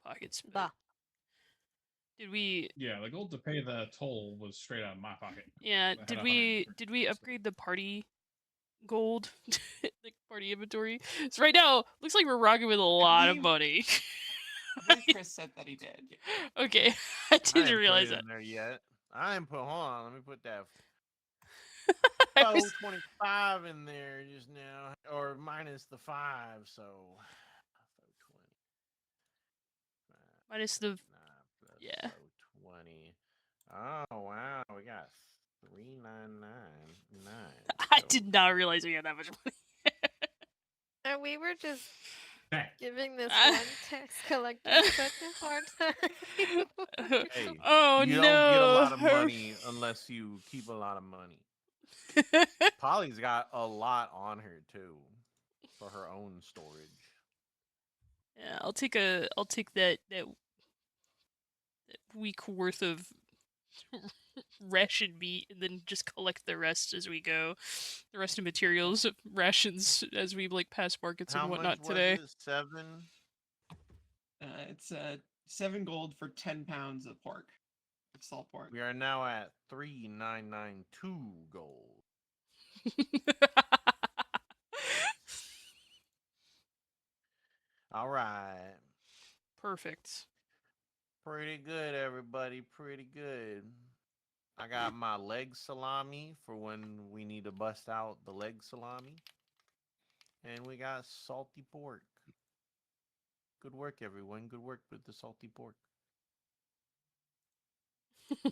B: pockets.
D: Bah.
B: Did we?
H: Yeah, the gold to pay the toll was straight out of my pocket.
B: Yeah.
H: I had
B: Did we
H: 100%.
B: upgrade the party gold, the party inventory? So right now, looks like we're rocking with a lot of
A: believe-
B: money.
A: I think Chris said that he did. Yeah.
B: Okay, I
F: I
B: didn't
F: ain't
B: realize
F: put it
B: that.
F: in there yet. I ain't put. Hold on, let me put that
B: I was-
F: 25 in there just now, or minus the 5, so 20.
B: Minus the
F: Plus
B: yeah.
F: 20. Oh wow, we got 3,999.
B: I did not realize we had that much money.
D: And we were just
H: Hey,
D: giving this
B: Ah.
D: one tax collector such a hard time.
F: Hey,
B: Oh
F: you
B: no!
F: don't get a lot of money unless you keep a lot of money. Polly's got a lot on her too, for her own storage.
B: Yeah, I'll take that week worth of ration meat and then just collect the rest as we go. The rest of materials, rations as we like pass markets
F: How
B: and
F: much
B: whatnot
F: was
B: today.
F: it? 7?
A: It's 7 gold for 10 pounds of pork, of salt pork.
F: We are now at 3,992 gold. All right.
B: Perfect.
F: Pretty good, everybody. Pretty good. I got my leg salami for when we need to bust out the leg salami. And we got salty pork. Good work, everyone. Good work with the salty pork.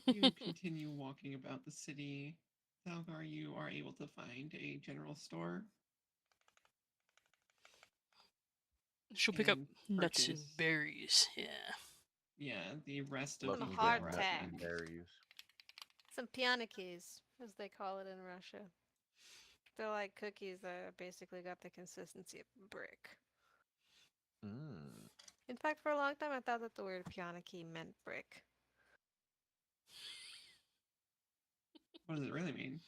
A: You continue walking about the city. Salgar, you are able to find a general store.
B: She'll pick up
A: and
B: nuts and
A: purchase-
B: berries. Yeah.
A: Yeah, the rest of
D: Some
A: the
F: Looking
D: hard
F: good,
A: flour
F: nuts
D: tack.
F: and berries.
D: Some pianikis, as they call it in Russia. They're like cookies that basically got the consistency of brick.
F: Mm.
D: In fact, for a long time, I thought that the word pianiki meant brick.
A: What does it really mean?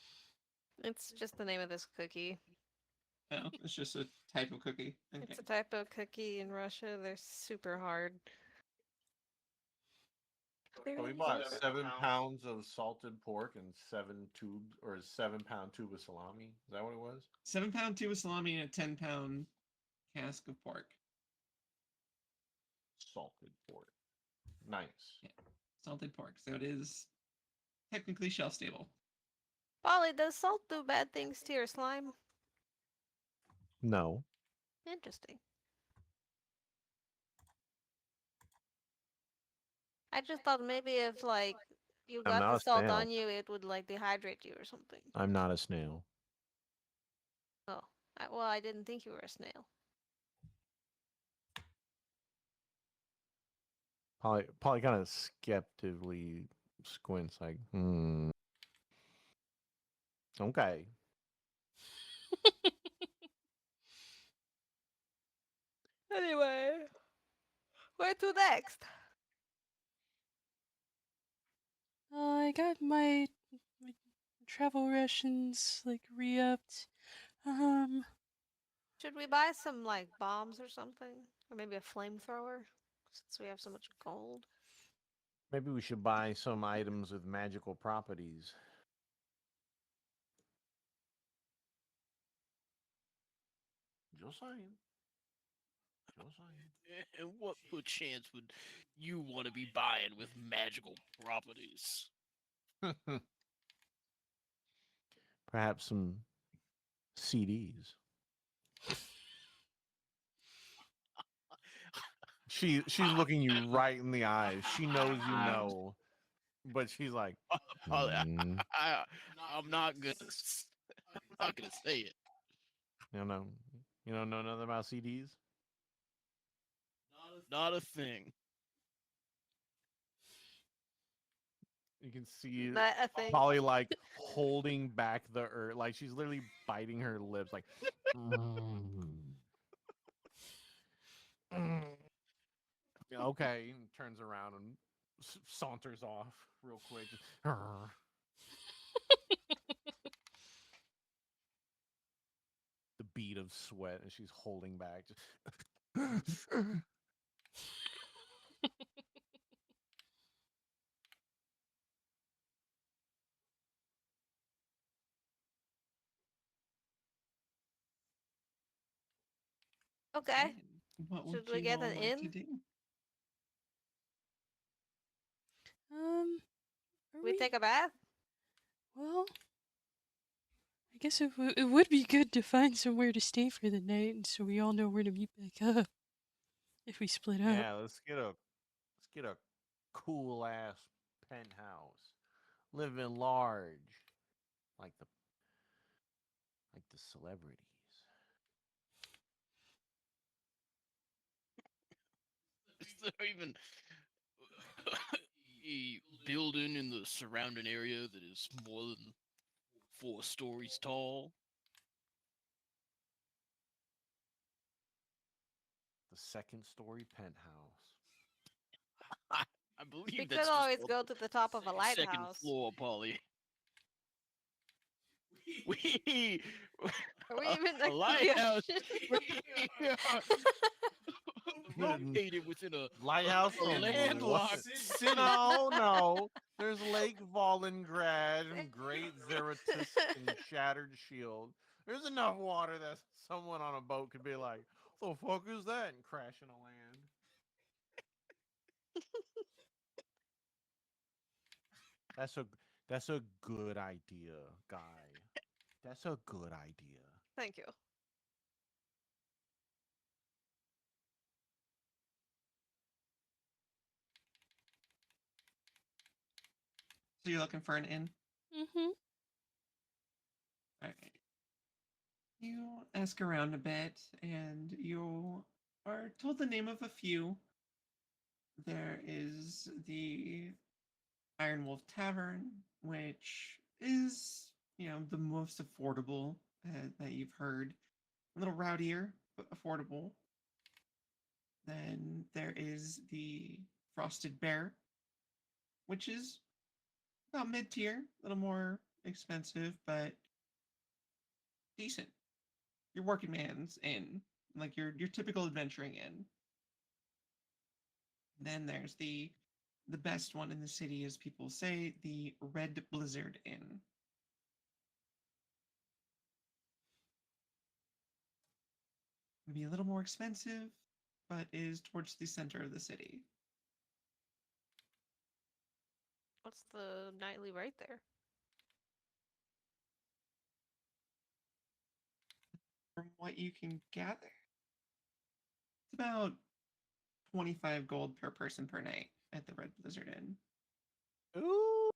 D: It's just the name of this cookie.
A: Oh, it's just a type of cookie. Okay.
D: It's a type of cookie in Russia. They're super hard. They're
F: So we
D: really
F: bought
D: good.
F: 7 pounds of salted pork and 7 tubes, or a 7-pound tube of salami. Is that what it was?
A: 7-pound tube of salami and a 10-pound cask of pork.
F: Salted pork. Nice.
A: Yeah. Salted pork. So it is technically shelf stable.
D: Polly, does salt do bad things to your slime?
F: No.
D: Interesting. I just thought maybe if like you
F: I'm
D: got
F: not
D: the
F: a
D: salt
F: snail.
D: on you, it would like dehydrate you or something.
F: I'm not a snail.
D: Oh, well, I didn't think you were a snail.
F: Polly kind of skeptically squints, like, Okay.
D: Anyway, where to next?
B: I got my travel rations like re-upped.
D: Should we buy some like bombs or something, or maybe a flamethrower, since we have so much gold?
F: Maybe we should buy some items with magical properties. Just saying. Just saying.
E: And what chance would you want to be buying with magical properties?
F: Perhaps some CDs. She's looking you right in the eyes. She knows you know, but she's like,
E: I'm not gonna. I'm not gonna say it.
F: you don't know nothing about CDs.
E: Not a thing.
F: You can see
D: Not a thing.
F: Polly like holding back the earth, like she's literally biting her lips, like. Okay, and turns around and saunters off real quick. Just, the bead of sweat, and she's holding back. Just
D: Okay.
A: What would
D: Should we
A: you
D: get
A: all
D: an
A: like to
D: inn?
A: do?
B: Are
D: We
B: we?
D: take a bath?
B: Well, I guess it would be good to find somewhere to stay for the night, and so we all know where to meet back up if we split up.
F: yeah, let's get a cool ass penthouse, living large, like the celebrities.
E: Is there even a building in the surrounding area that is more than 4 stories tall.
F: The second story penthouse.
E: I believe
D: We
E: that's
D: could
E: just
D: always
E: called
D: go
E: the
D: to the top of a
E: second
D: lighthouse.
E: floor, Polly. We
D: Are we even
E: a
D: next to the
E: lighthouse.
D: ocean?
E: Located within a
F: Lighthouse
E: a
F: from
E: landlocked
F: what?
E: city.
F: No. There's Lake Vollengrad and Great Zeratus and Shattered Shield. There's enough water that someone on a boat could be like, "The fuck is that?" and crash into land. That's a good idea, guy. That's a good idea.
D: Thank you.
A: So you're looking for an inn?
B: Mm-hmm.
A: Alright. You ask around a bit, and you are told the name of a few. There is the Iron Wolf Tavern, which is, the most affordable that you've heard. A little rowdier, but affordable. Then there is the Frosted Bear, which is about mid-tier, a little more expensive, but decent. Your working man's inn, like your typical adventuring inn. Then there's the best one in the city, as people say, the Red Blizzard Inn. It'd be a little more expensive, but is towards the center of the city.
D: What's the nightly rate there?
A: From what you can gather, it's about 25 gold per person per night at the Red Blizzard Inn.
F: Ooh,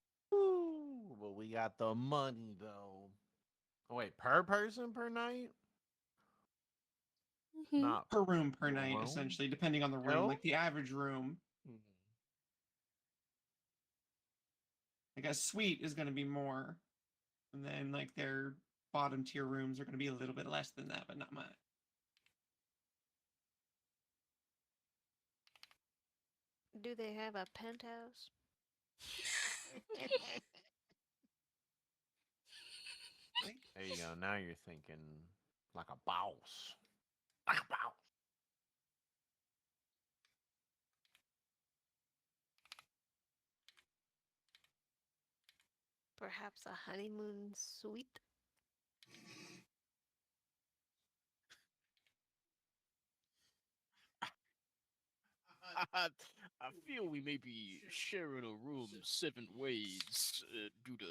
F: but we got the money though. Oh, wait, per person per night?
B: Mm-hmm.
F: Not
A: Per room per night,
F: room?
A: essentially, depending on the room.
F: Hell?
A: Like the average room,
F: Mhm.
A: like a suite is going to be more, and then like their bottom tier rooms are going to be a little bit less than that, but not much.
D: Do they have a penthouse?
F: There you go. Now you're thinking like a boss. Like a boss.
D: Perhaps a honeymoon suite?
E: I, I feel we may be sharing a room 7 ways due to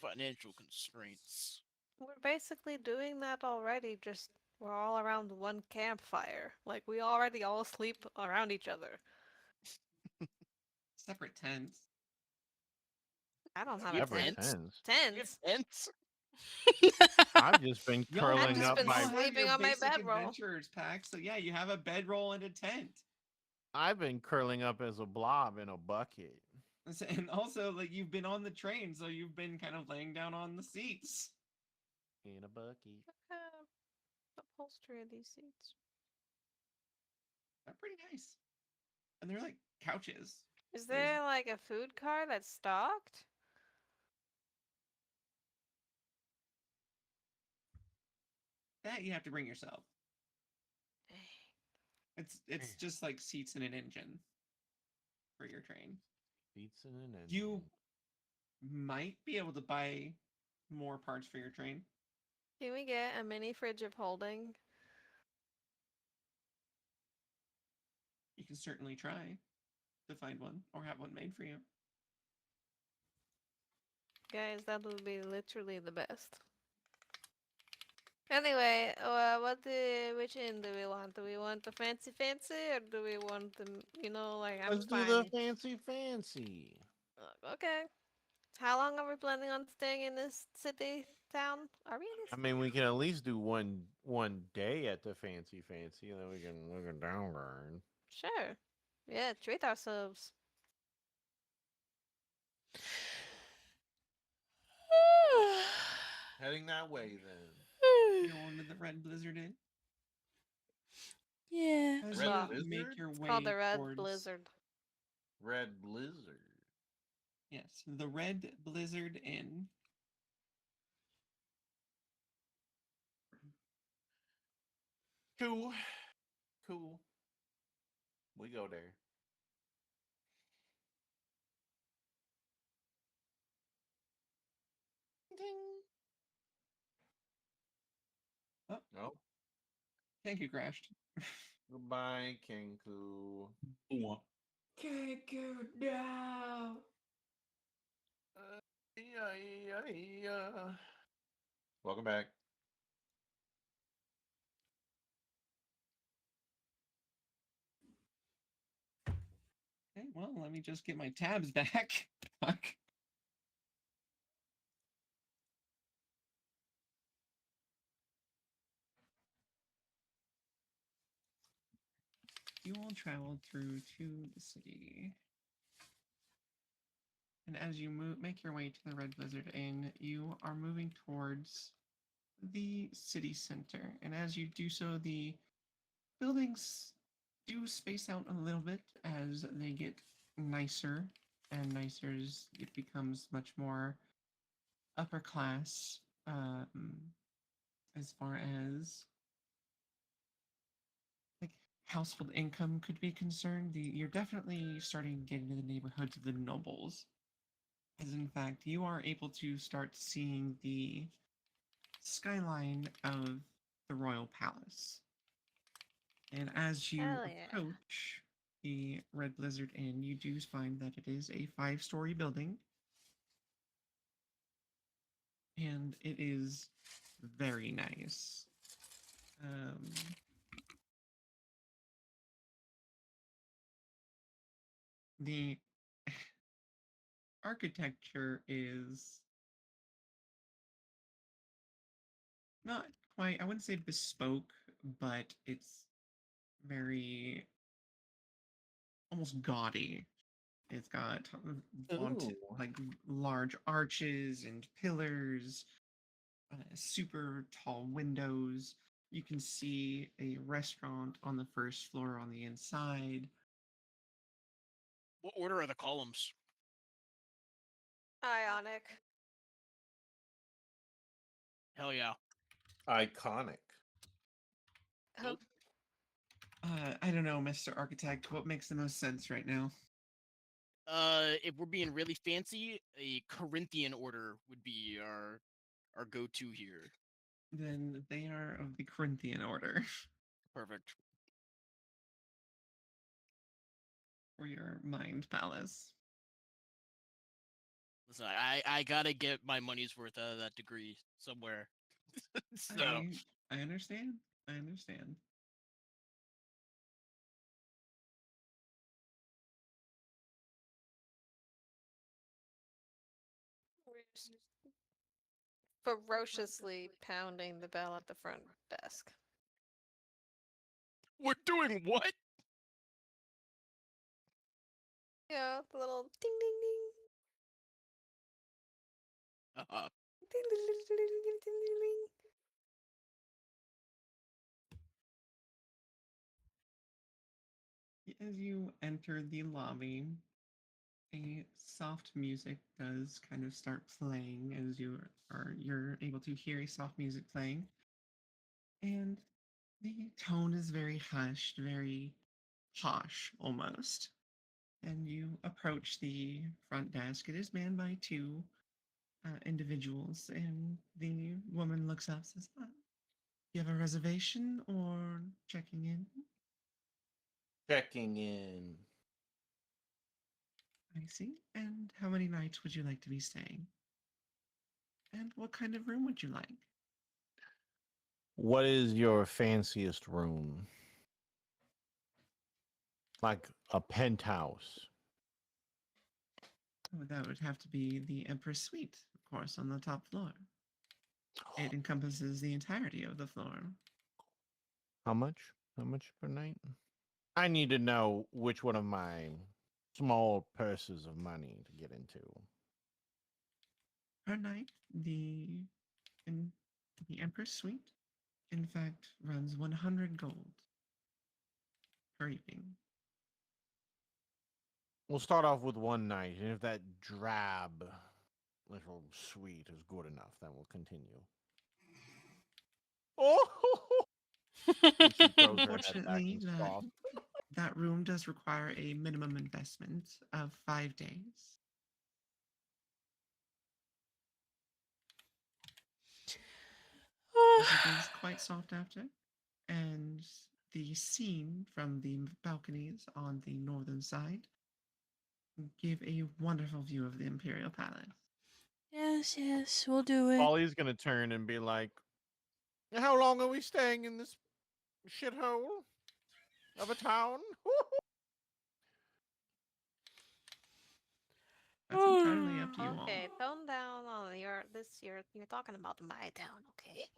E: financial constraints.
D: We're basically doing that already, just we're all around one campfire. Like, we already all sleep around each other.
A: Separate tents.
D: I don't have
E: You
D: a
E: have
F: Separate
D: tent.
E: tents?
F: tents.
D: Tents?
E: Tents?
F: I've just been
A: Y'all
F: curling
D: just
F: up
D: been
F: my.
A: y'all have
D: sleeping
A: your
D: on my
A: basic
D: bedroll.
A: adventurers pack, so yeah, you have a bedroll and a tent.
F: I've been curling up as a blob in a bucket.
A: And also, like, you've been on the train, so you've been kind of laying down on the seats.
F: In a bucket.
D: Upholstery of these seats.
A: They're pretty nice. And they're like couches.
D: Is
A: There's-
D: there like a food cart that's stocked?
A: That you have to bring yourself. It's just like seats and an engine for your train.
F: Seats in an engine.
A: You might be able to buy more parts for your train.
D: Can we get a mini fridge of holding?
A: You can certainly try to find one or have one made for you.
D: Guys, that would be literally the best. Anyway, which inn do we want? Do we want the fancy or do we want the, like, I'm
F: Let's do
D: fine.
F: the fancy.
D: Okay. How long are we planning on staying in this city, town? Are we in this?
F: I mean, we can at least do one day at the fancy, and then we can downgrade.
D: Sure. Yeah, treat ourselves.
F: Heading that way then.
A: You're on to the Red Blizzard Inn.
B: Yeah.
A: As
F: Red
A: you
F: Blizzard?
A: make your
D: It's
A: way
D: called the Red
A: towards
D: Blizzard.
F: Red Blizzard.
A: yes, the Red Blizzard Inn.
F: Cool. Cool. We go there.
A: Oh,
F: Oh,
A: thank you, crashed.
F: goodbye, Kenku.
H: What?
G: Kenku, no.
F: Yeah. Welcome back.
A: Okay, well, let me just get my tabs back. Fuck. You all traveled through to the city. And as you make your way to the Red Blizzard Inn, you are moving towards the city center. And as you do so, the buildings do space out a little bit as they get nicer and nicer as it becomes much more upper class, as far as like household income could be concerned. You're definitely starting to get into the neighborhoods of the nobles, as in fact you are able to start seeing the skyline of the royal palace. And as you
D: Hell yeah.
A: approach the Red Blizzard Inn, you do find that it is a 5-story building. And it is very nice. The architecture is not quite, I wouldn't say bespoke, but it's very almost gaudy. It's got vaunted,
F: Ooh.
A: like large arches and pillars, super tall windows. You can see a restaurant on the first floor on the inside.
E: What order are the columns?
D: Ionic.
E: Hell yeah.
F: Iconic.
D: Oh,
A: I don't know, Mr. Architect. What makes the most sense right now?
E: If we're being really fancy, a Corinthian order would be our go-to here.
A: Then they are of the Corinthian order
E: Perfect.
A: for your mind palace.
E: Listen, I gotta get my money's worth out of that degree somewhere. So
A: I understand. I understand.
D: we're just ferociously pounding the bell at the front desk.
E: we're doing what?
D: Yeah, the little ding ding ding.
E: Uh,
D: Ding, ding, ding, ding, ding, ding, ding, ding, ding.
A: As you enter the lobby, a soft music does kind of start playing as you're able to hear a soft music playing. And the tone is very hushed, very posh almost. And you approach the front desk. It is manned by two individuals, and the woman looks up and says, you have a reservation or checking in?
F: Checking in.
A: I see. And how many nights would you like to be staying? And what kind of room would you like?
F: What is your fanciest room? Like a penthouse.
A: Oh, that would have to be the Empress Suite, of course, on the top floor. It encompasses the entirety of the floor.
F: How much? How much per night? I need to know which one of my small purses of money to get into.
A: Per night, the And the Empress Suite, in fact, runs 100 gold per evening.
F: We'll start off with one night, and if that drab little suite is good enough, then we'll continue. Oh! And she throws her head back
A: Unfortunately,
F: and scoffs.
A: that room does require a minimum investment of 5 days. As it is quite sought after, and the scene from the balconies on the northern side give a wonderful view of the Imperial Palace.
B: Yes, we'll do it.
F: Polly's gonna turn and be like, "How long are we staying in this shithole of a town?"
A: That's entirely up to you all.
D: Okay, tone down on you're talking about my town, okay?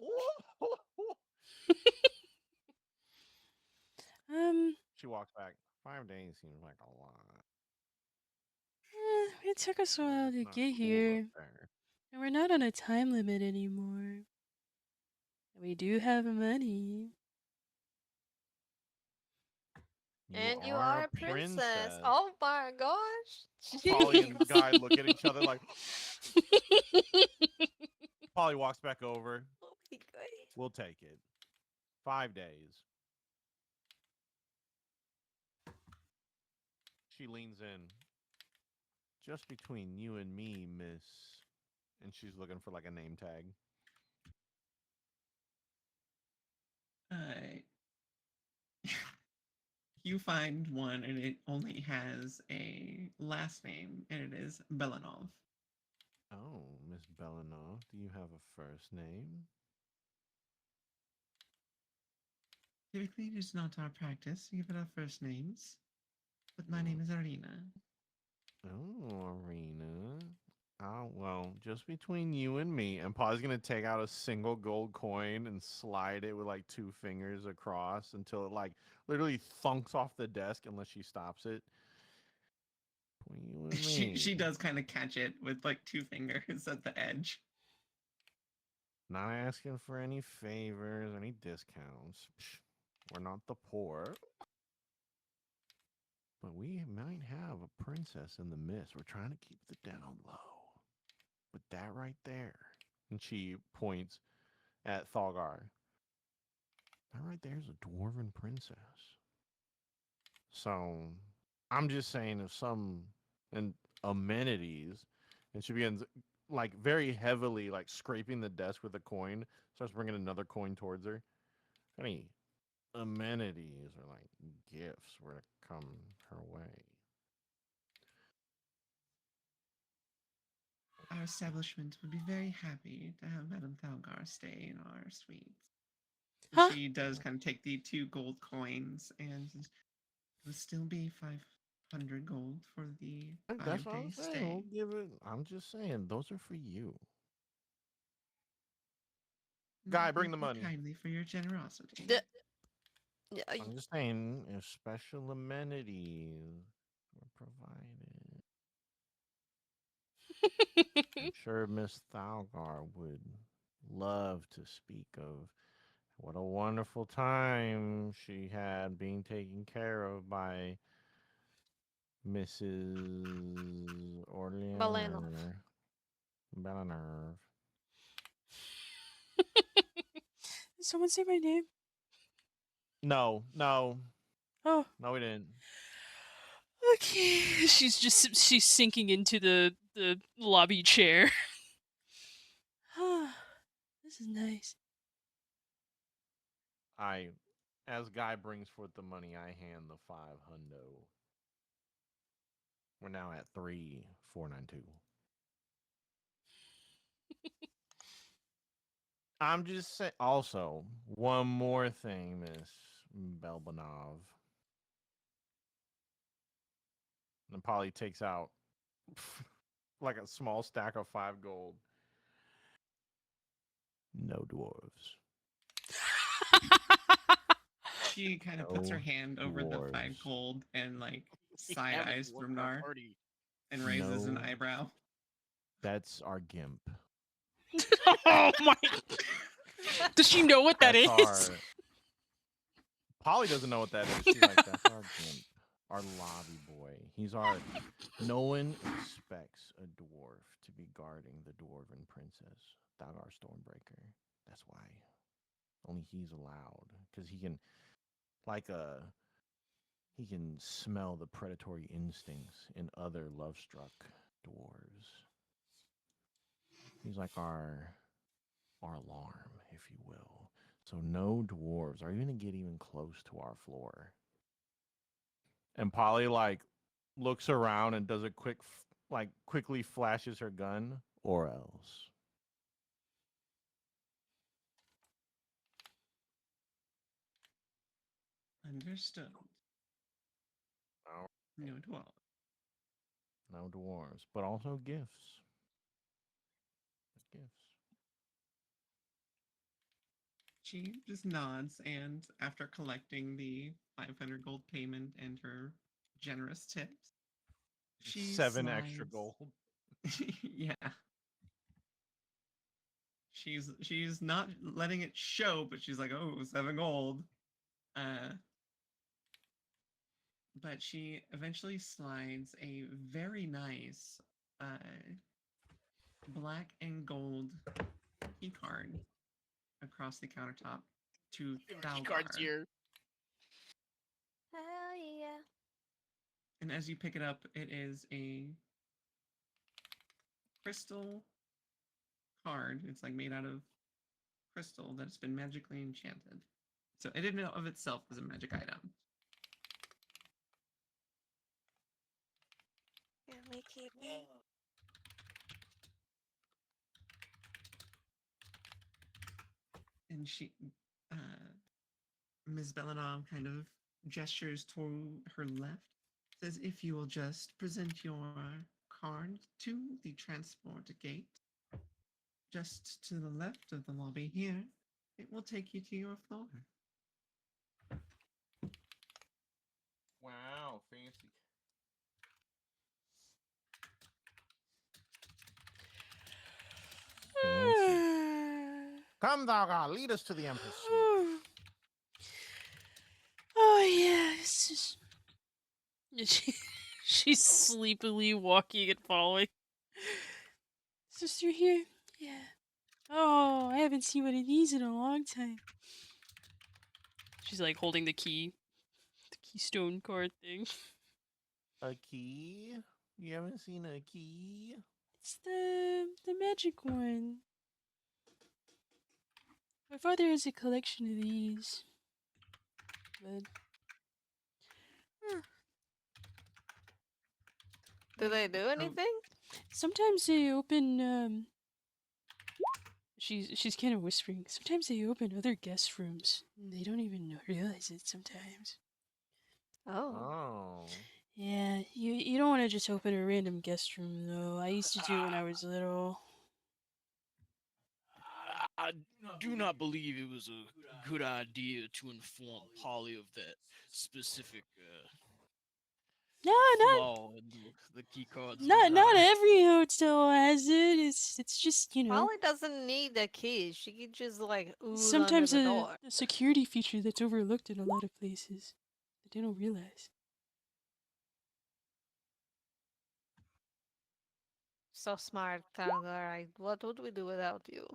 F: She walks back. 5 days seems like a lot.
B: It took us a while to
F: Not
B: get
F: cool
B: here,
F: up there.
B: and we're not on a time limit anymore. We do have money.
D: And you are a princess. Oh my gosh.
F: Polly and Guy look at each other like. Polly walks back over.
D: Oh my god.
F: We'll take it. 5 days. She leans in. Just between you and me, miss. And she's looking for like a name tag.
A: You find one, and it only has a last name, and it is Belanov.
F: Oh, Miss Belanov, do you have a first name?
A: Typically, it is not our practice to give it our first names, but my name is Arena.
F: Oh, Arena. Oh, well, just between you and me. And Pa's going to take out a single gold coin and slide it with like 2 fingers across until it like literally thunks off the desk unless she stops it. Between you and me.
A: She does kind of catch it with like 2 fingers at the edge.
F: Not asking for any favors, any discounts. Psh, we're not the poor. But we might have a princess in the mist. We're trying to keep the down low. But that right there. And she points at Thalgar. That right there is a dwarven princess. So I'm just saying if some amenities, and she begins like very heavily like scraping the desk with a coin, starts bringing another coin towards her. Any amenities or like gifts were to come her way.
A: Our establishment would be very happy to have Madame Thalgar stay in our suites.
B: Huh?
A: She does kind of take the 2 gold coins, and it would still be 500 gold for the
F: That's what
A: 5-day
F: I'm saying.
A: stay.
F: We'll give it. I'm just saying those are for you. Guy, bring the
A: Thank you
F: money.
A: kindly for your generosity.
D: Yeah,
F: I'm just saying if special amenities were provided. I'm sure Miss Thalgar would love to speak of what a wonderful time she had being taken care of by Mrs. Orlean.
D: Belanov.
F: Belanov.
B: Did someone say my name?
F: No.
B: Oh,
F: No, we didn't.
B: okay. She's sinking into the lobby chair. This is nice.
F: As Guy brings forth the money, I hand the 500. We're now at 3,492. I'm just saying. Also, one more thing, Miss Belbanov. And Polly takes out like a small stack of 5 gold. No dwarves.
A: She kind of puts her hand over the 5
F: dwarves.
A: gold and like
E: We
A: side
E: have a
A: eyes
E: dwarf in our
A: Thrumnar
E: party.
A: and raises an
F: No.
A: eyebrow.
F: That's our gimp.
B: Oh my! Does she know what that is?
F: That's Polly doesn't know what that is. She's like, that's our gimp, our lobby boy. He's our. No one expects a dwarf to be guarding the dwarven princess without our Stormbreaker. That's why only he's allowed, because he can, like he can smell the predatory instincts in other love-struck dwarves. He's like our alarm, if you will. So no dwarves are going to get even close to our floor. And Polly like looks around and does a quickly flashes her gun, or else.
A: Understood.
F: No,
A: No dwarf.
F: no dwarves, but also gifts. Gifts.
A: She just nods, and after collecting the 500 gold payment and her generous tips, she
F: 7 extra
A: slides-
F: gold.
A: Yeah. She's not letting it show, but she's like, oh, 7 gold. But she eventually slides a very nice black and gold key card across the countertop to
E: Key cards
A: Thalgar.
E: here.
D: Hell yeah.
A: And as you pick it up, it is a crystal card. It's like made out of crystal that's been magically enchanted. So it in and of itself is a magic item. And she, Ms. Belladon kind of gestures toward her left, says, if you will just present your card to the transport gate, just to the left of the lobby here, it will take you to your floor.
F: Wow, fancy. Fancy. Come, Thalgar, lead us to the Empress Suite.
B: Oh yes. She's sleepily walking and following. Sister here? Yeah. Oh, I haven't seen one of these in a long time. She's like holding the keystone card thing.
F: A key? You haven't seen a key?
B: It's the magic one. My father has a collection of these. But
D: Do they do anything?
B: sometimes they open she's kind of whispering. Sometimes they open other guest rooms. They don't even realize it sometimes.
D: Oh.
F: Oh.
B: Yeah, you don't want to just open a random guest room though. I used to do it when I was little.
E: I do not believe it was a good idea to inform Polly of that specific
B: No, not
E: flaw in the key cards.
B: not every hotel has it. It's just, you know,
D: Polly doesn't need the keys. She can just like ooze
B: sometimes
D: under the door.
B: a security feature that's overlooked in a lot of places that they don't realize.
D: So smart, Thalgar. What would we do without you?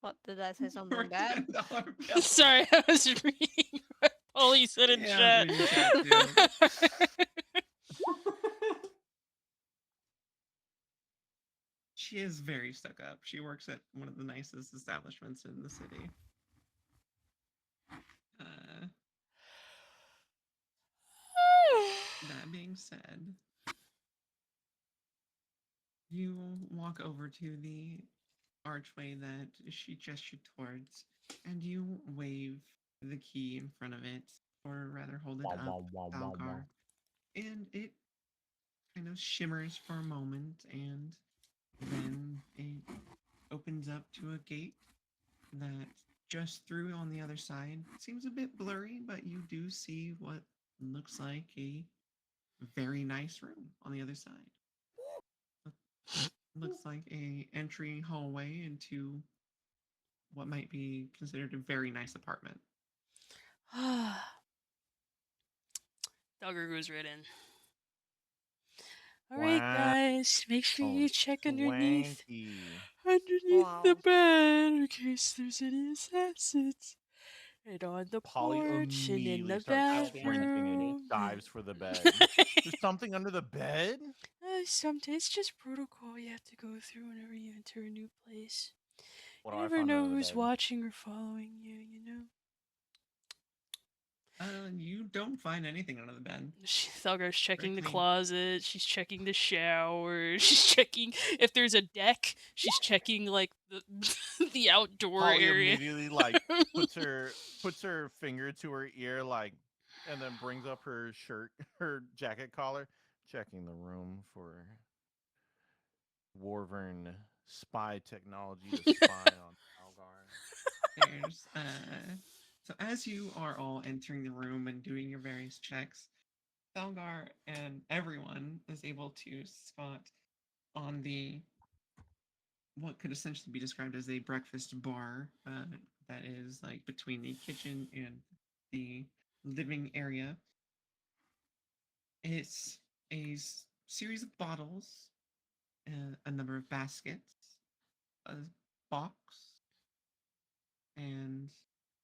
D: What, did I say something
A: Where's
D: bad?
A: that dollar bill?
D: What, did I say something
A: Where's
D: bad?
A: that dollar bill?
B: Sorry, I was reading what Polly said in
A: Yeah, I
B: chat.
A: was reading chat too. She is very stuck up. She works at one of the nicest establishments in the city. That being said, you walk over to the archway that she gestured towards, and you wave the key in front of it, or rather hold it up, Thalgar, and it kind of shimmers for a moment, and then it opens up to a gate that just through on the other side. It seems a bit blurry, but you do see what looks like a very nice room on the other side. Looks like a entry hallway into what might be considered a very nice apartment.
B: Dogger goes right in. All right,
F: Wow.
B: guys, make sure
F: Oh,
B: you check underneath
F: swanky.
B: the
D: Wow.
B: bed in case there's any assassins. And on the
F: Polly
B: porch and in
F: immediately
B: the
F: starts
G: I will be on the
F: sprinting and
B: bathroom.
F: dives for the bed. There's something under the bed?
B: Sometimes it's just protocol you have to go through whenever you enter a new place.
F: What
B: You
F: do I
B: never
F: find
B: know
F: under the
B: who's
F: bed?
B: watching or following you, you know?
A: You don't find anything under the bed.
B: Thelgar's checking the
A: clean.
B: closet, she's checking the shower, she's checking if there's a deck, she's checking like the the outdoor
F: Polly
B: area.
F: immediately puts her finger to her ear and then brings up her shirt, her jacket collar, checking the room for Warvern spy technology to spy on Algar.
A: There's so as you are all entering the room and doing your various checks, Thalgar and everyone is able to spot on the what could essentially be described as a breakfast bar that is like between the kitchen and the living area. It's a series of bottles, a number of baskets, a box, and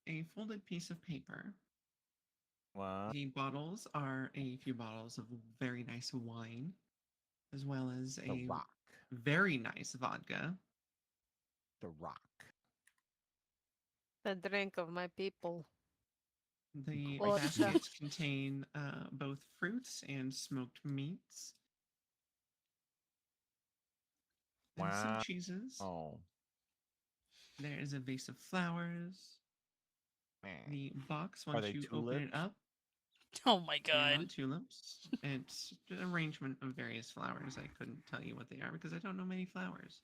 A: a folded piece of paper.
F: Wow.
A: The bottles are a few bottles of very nice wine, as well as
F: The
A: a
F: Rock.
A: very nice vodka.
F: The Rock.
D: The drink of my people.
A: The
D: Vodka.
A: baskets contain both fruits and smoked meats. And some
F: Wow.
A: cheeses.
F: Oh.
A: There is a vase of flowers.
F: Man.
A: The box,
F: Are
A: once
F: they
A: you open it
F: tulips?
A: up,
B: Oh my
A: they are
B: god.
A: not tulips. It's an arrangement of various flowers. I couldn't tell you what they are because I don't know many flowers.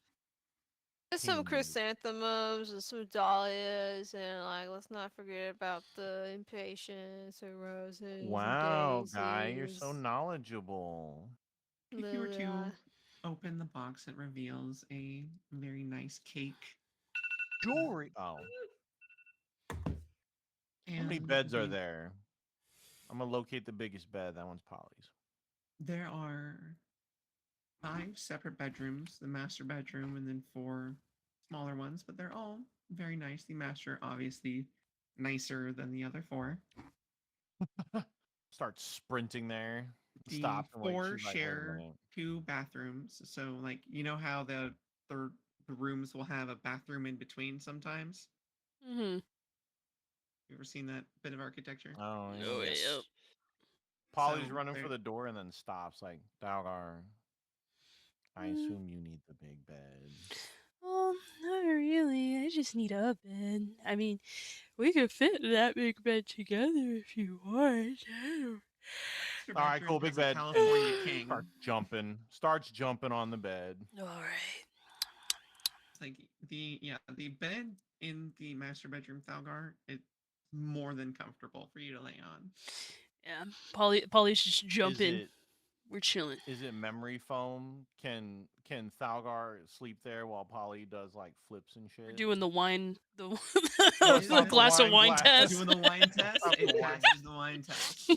D: There's some
F: Hindu.
D: chrysanthemums and some dahlias, and like let's not forget about the impatiens or roses.
F: Wow,
D: and
F: guy, you're so
D: daisies,
F: knowledgeable.
A: If you were to
D: lilia.
A: open the box, it reveals a very nice cake.
F: Jewelry. Oh. How many
A: And
F: beds are
A: the-
F: there? I'm gonna locate the biggest bed. That one's Polly's.
A: There are 5 separate bedrooms, the master bedroom, and then 4 smaller ones, but they're all very nice. The master, obviously, nicer than the other 4.
F: Start sprinting there.
A: The
F: Stop and wait.
A: 4
F: She's like, wait a
A: share
F: minute.
A: 2 bathrooms. So, like, you know how the rooms will have a bathroom in between sometimes?
B: Mm-hmm.
A: You ever seen that bit of architecture?
F: Oh, yeah.
B: Oh,
E: Yes.
B: yep.
F: Polly's
A: So,
F: running for
A: there-
F: the door and then stops. Like, Dalgar, I assume you need the big bed.
B: Not really. I just need a bed. I mean, we could fit that big bed together if you want.
A: Master
F: All right, cool,
A: bedroom
F: big
A: has a
F: bed.
A: California king.
F: Starts jumping on the bed.
B: All right.
A: It's like the bed in the master bedroom Thalgar, it's more than comfortable for you to lay on.
B: Yeah, Polly's just
F: Is
B: jumping.
F: it
B: We're chilling.
F: is it memory foam? Can Thalgar sleep there while Polly does like flips and shit?
B: We're doing the wine, the,
A: It
B: the
A: is
B: glass of wine
F: glass.
B: test.
A: Doing the wine test,
F: Stop the
A: it
F: wine.
A: passes the wine test.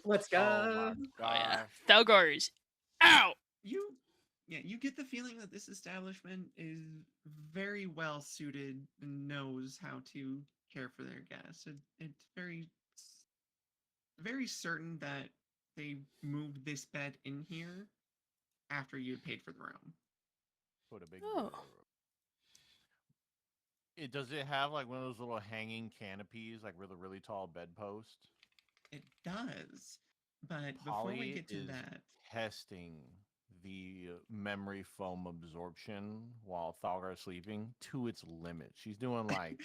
G: Let's
F: Oh
G: go.
F: my
B: Oh yeah,
F: gosh.
B: Thalgar is out.
A: You get the feeling that this establishment is very well suited and knows how to care for their guests. It's very certain that they moved this bed in here after you had paid for the room.
F: Put a big
B: Oh.
F: Does it have like one of those little hanging canopies, like with a really tall bedpost?
A: It does, but before we
F: Polly
A: get to
F: is
A: that,
F: testing the memory foam absorption while Thalgar is sleeping to its limit. She's doing like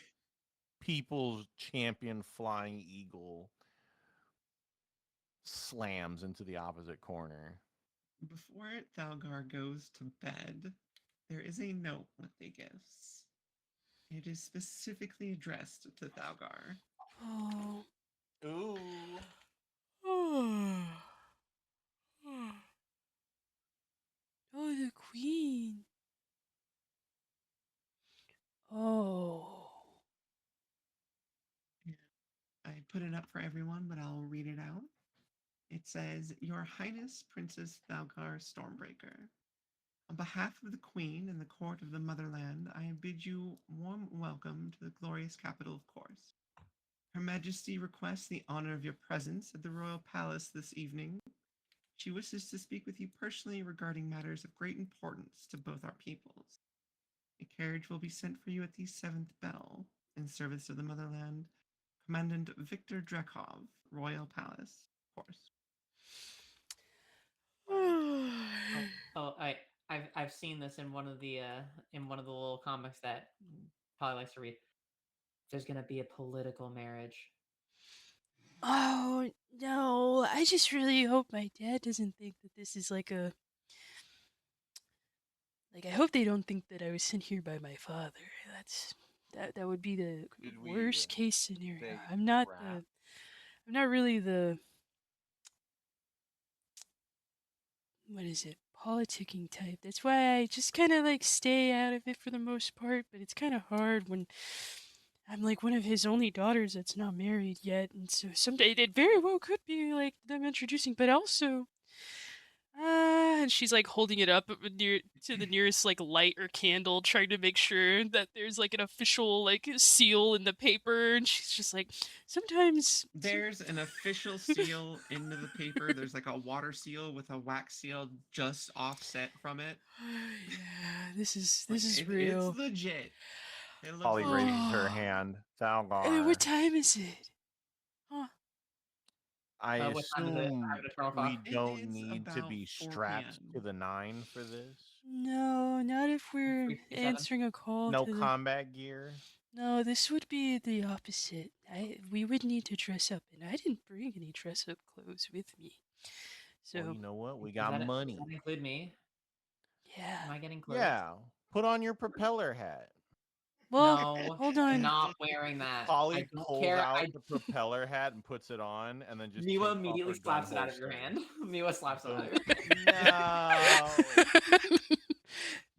F: people's champion flying eagle slams into the opposite corner.
A: before Thalgar goes to bed, there is a note with the gifts. It is specifically addressed to Thalgar.
B: Oh.
F: Ooh.
B: Oh, the queen. Oh.
A: I put it up for everyone, but I'll read it out. It says, Your Highness Princess Thalgar Stormbreaker, on behalf of the Queen and the court of the motherland, I bid you warm welcome to the glorious capital of Korsk. Her Majesty requests the honor of your presence at the royal palace this evening. She wishes to speak with you personally regarding matters of great importance to both our peoples. A carriage will be sent for you at the 7th bell, in service of the motherland. Commandant Victor Drekhov, Royal Palace, Korsk.
G: I've seen this in one of the little comics that Polly likes to read. There's gonna be a political marriage.
B: Oh, no. I just really hope my dad doesn't think that this is like a. Like, I hope they don't think that I was sent here by my father. That would be the
F: Did we
B: worst case scenario.
F: say
B: I'm not
F: rat?
B: I'm not really the. What is it? Politicking type. That's why I just kind of like stay out of it for the most part, but it's kind of hard when I'm like one of his only daughters that's not married yet, and so someday it very well could be like them introducing, but also and she's like holding it up near to the nearest like light or candle, trying to make sure that there's like an official like seal in the paper. And she's just like, sometimes
A: There's an official seal into the paper. There's like a water seal with a wax seal just offset from it.
B: yeah, this is
A: It's
B: real.
A: legit. It looks
F: Polly
A: legit.
F: raises her hand.
B: Hey,
F: Thalgar.
B: what time is it? Huh?
F: I
G: What time is it? I
F: assume
G: have to turn off.
F: we
A: It
F: don't
A: is
F: need to
A: about
F: be
A: 4
F: strapped to
A: p.m.
F: the 9 for this.
B: No, not if we're
G: 357?
B: answering a call
F: No
B: to the.
F: combat gear.
B: No, this would be the opposite. We would need to dress up, and I didn't bring any dress up clothes with me. So
F: Well, you know what? We
G: Does
F: got
G: that
F: money.
G: include me?
B: yeah.
G: Am I getting clothes?
F: Yeah. Put on your propeller hat.
B: Well,
G: No,
B: hold
G: I'm
B: on.
G: not wearing that. I
F: Polly
G: don't
F: pulls
G: care.
F: out the propeller hat and puts it on, and then just
G: Miwa
F: takes off
G: immediately
F: her gun
G: slaps it out of your
F: holster.
G: hand. Miwa slaps it out of
F: Boom.
G: your hand.
F: No.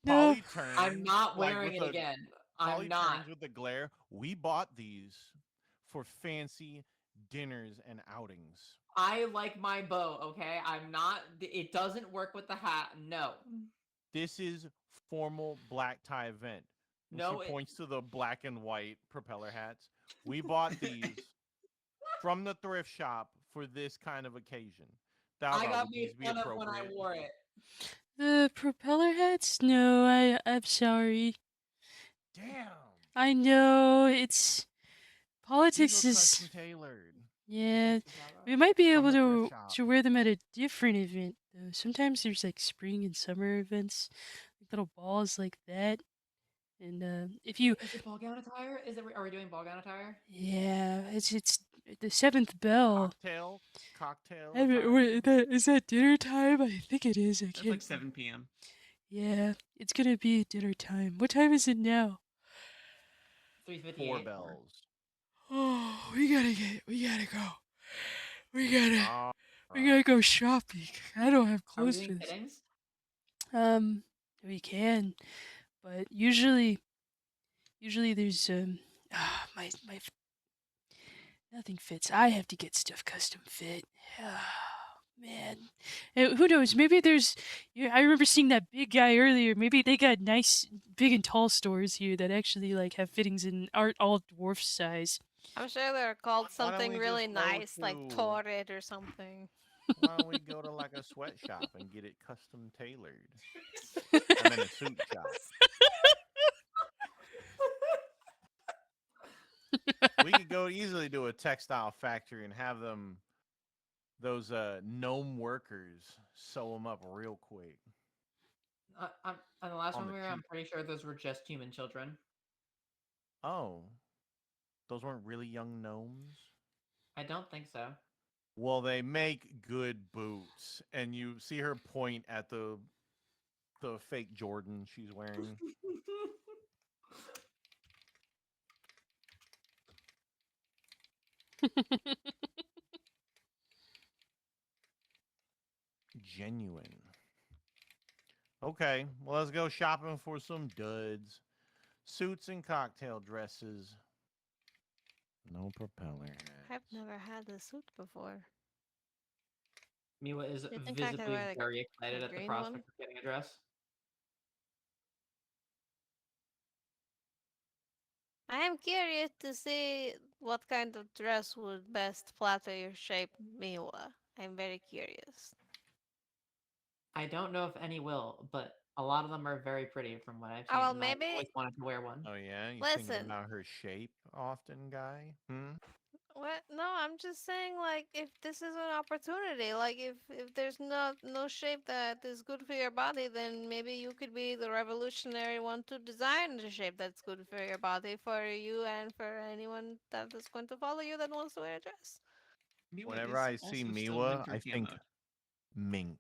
B: No.
F: Polly turns.
G: I'm not
F: like,
G: wearing
F: with
G: it
F: a-
G: again.
F: Polly
G: I'm not.
F: turns with a glare. We bought these for fancy dinners and outings.
G: I like my bow, okay? I'm not. It doesn't work with the hat. No.
F: This is formal black tie event. And
G: No,
F: she points to the black and white propeller hats. We bought these from the thrift shop for this kind of occasion.
G: I
F: Thalgar,
G: got
F: would
G: made
F: these be
G: fun of when I
F: appropriate?
G: wore it.
B: The propeller hats? No, I'm sorry.
F: Damn.
B: I know it's
F: These
B: politics
F: are
B: is
F: custom tailored.
B: yeah.
G: Thank you, Thalgar.
B: We might be
F: From
B: able
F: the thrift
B: to
F: shop.
B: wear them at a different event though. Sometimes there's like spring and summer events, like little balls like that. And if you
G: Is it ball gown attire? Are we doing ball gown attire?
B: yeah, it's the 7th bell.
F: Cocktail.
B: Is that dinner time? I think it is. I
A: It's
B: can't.
A: like 7 p.m.
B: Yeah, it's gonna be dinner time. What time is it now?
G: 3:58.
F: 4 bells.
B: Oh, we gotta go. We gotta
F: All
B: we
F: right.
B: gotta go shopping. I don't have
G: Are we
B: clothes for
G: doing
B: this.
G: fittings?
B: We can, but usually there's my nothing fits. I have to get stuff custom fit. Man, who knows? Maybe there's. Yeah, I remember seeing that big guy earlier. Maybe they got nice, big and tall stores here that actually like have fittings and aren't all dwarf size.
D: I'm sure they're called
F: Why don't
D: something
F: we
D: really
F: just go
D: nice, like
F: to-
D: Torrid or something.
F: Why don't we go to like a sweatshop and get it custom tailored? I mean a suit shop. We could go easily to a textile factory and have those gnome workers sew them up real quick.
G: On the last
F: On
G: one
F: the
G: we were, I'm
F: cheap.
G: pretty sure those were just human children.
F: Oh, those weren't really young gnomes?
G: I don't think so.
F: Well, they make good boots, and you see her point at the fake Jordan she's wearing. Genuine. Okay, well, let's go shopping for some duds. Suits and cocktail dresses. No propeller hats.
D: I've never had a suit before.
G: Miwa is
D: You think I could
G: visibly
D: wear, like,
G: very excited
D: a
G: at the
D: green
G: prospect
D: one?
G: of getting a dress.
D: I am curious to see what kind of dress would best flatter your shape, Miwa. I'm very curious.
G: I don't know if any will, but a lot of them are very pretty from what I've
D: Oh,
G: seen.
D: well,
G: and I've
D: maybe.
G: always wanted to wear one.
F: Oh, yeah? You thinking
D: Listen.
F: about her shape often, guy? Hmm?
D: What? No, I'm just saying, like, if this is an opportunity, like, if there's no shape that is good for your body, then maybe you could be the revolutionary one to design the shape that's good for your body, for you and for anyone that is going to follow you that wants to wear a dress.
A: Miwa
F: Whenever
A: is
F: I see
A: also still
F: Miwa,
A: winter
F: I think
A: camo.
F: mink.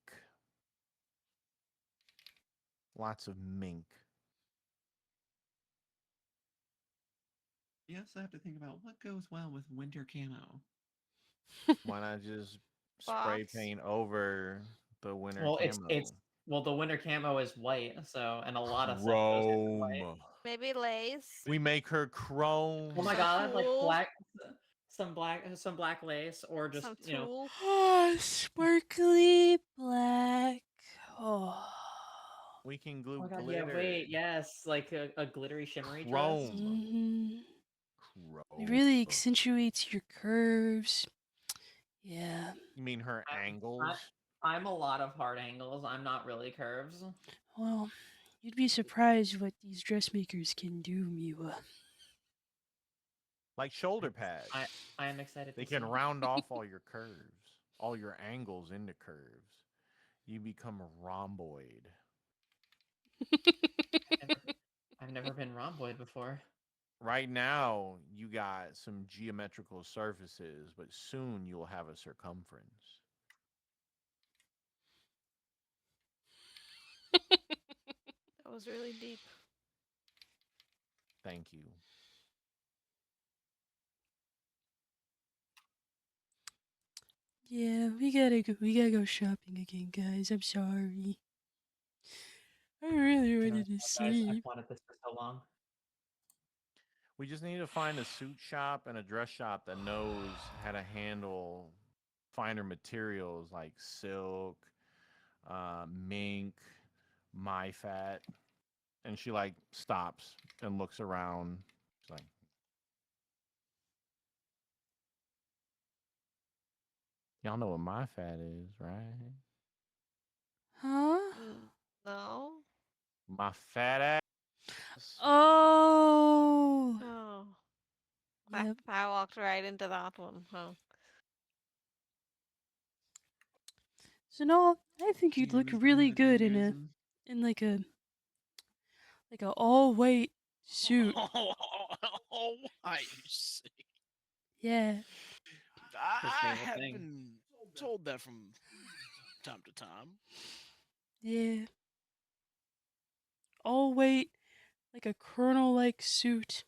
F: Lots of mink.
A: You also have to think about what goes well with winter camo.
F: Why not just spray
D: Box.
F: paint over the winter
G: Well,
F: camo?
G: it's well, the winter camo is white, so and a lot of stuff goes into white.
F: Chrome.
D: Maybe lace.
F: We make her chrome.
G: Oh my
D: Some
G: god, like
D: tulle.
G: some black lace, or just
D: Some tulle.
B: Ah, sparkly black. Oh.
F: We can
G: Oh
F: glue
G: my god,
F: glitter.
G: yeah, wait, yes, like a glittery, shimmery dress.
F: Chrome.
B: Mhm.
F: Chrome.
B: It really accentuates your curves. Yeah.
F: You mean her
G: I-
F: angles?
G: I'm a lot of hard angles. I'm not really curves.
B: Well, you'd be surprised what these dressmakers can do, Miwa.
F: Like shoulder pads.
G: I am excited.
F: They
G: to
F: can
G: see.
F: round off all your curves, all your angles into curves. You become rhomboid.
G: I've never been rhomboid before.
F: Right now, you got some geometrical surfaces, but soon you'll have a circumference.
D: That was really deep.
F: Thank you.
B: Yeah, we gotta go shopping again, guys. I'm sorry. I'm really ready to
G: Guys, I've
B: sleep.
G: wanted this for so long.
F: We just need to find a suit shop and a dress shop that knows how to handle finer materials like silk, mink, myfat. And she like stops and looks around. She's like, y'all know what myfat is, right?
B: Huh?
D: No.
F: My fat ass.
B: Oh.
D: Oh.
B: Yep.
D: I walked right into that one. Huh.
B: So no, I think you'd
A: GM
B: look
A: is the
B: really
A: hood
B: good in
A: aneurysm.
B: like a all white suit.
E: Oh, why you say?
B: Yeah.
G: His
E: I
G: favorite
E: have
G: thing.
E: been told that from time to time.
B: Yeah. All white, like a colonel-like suit.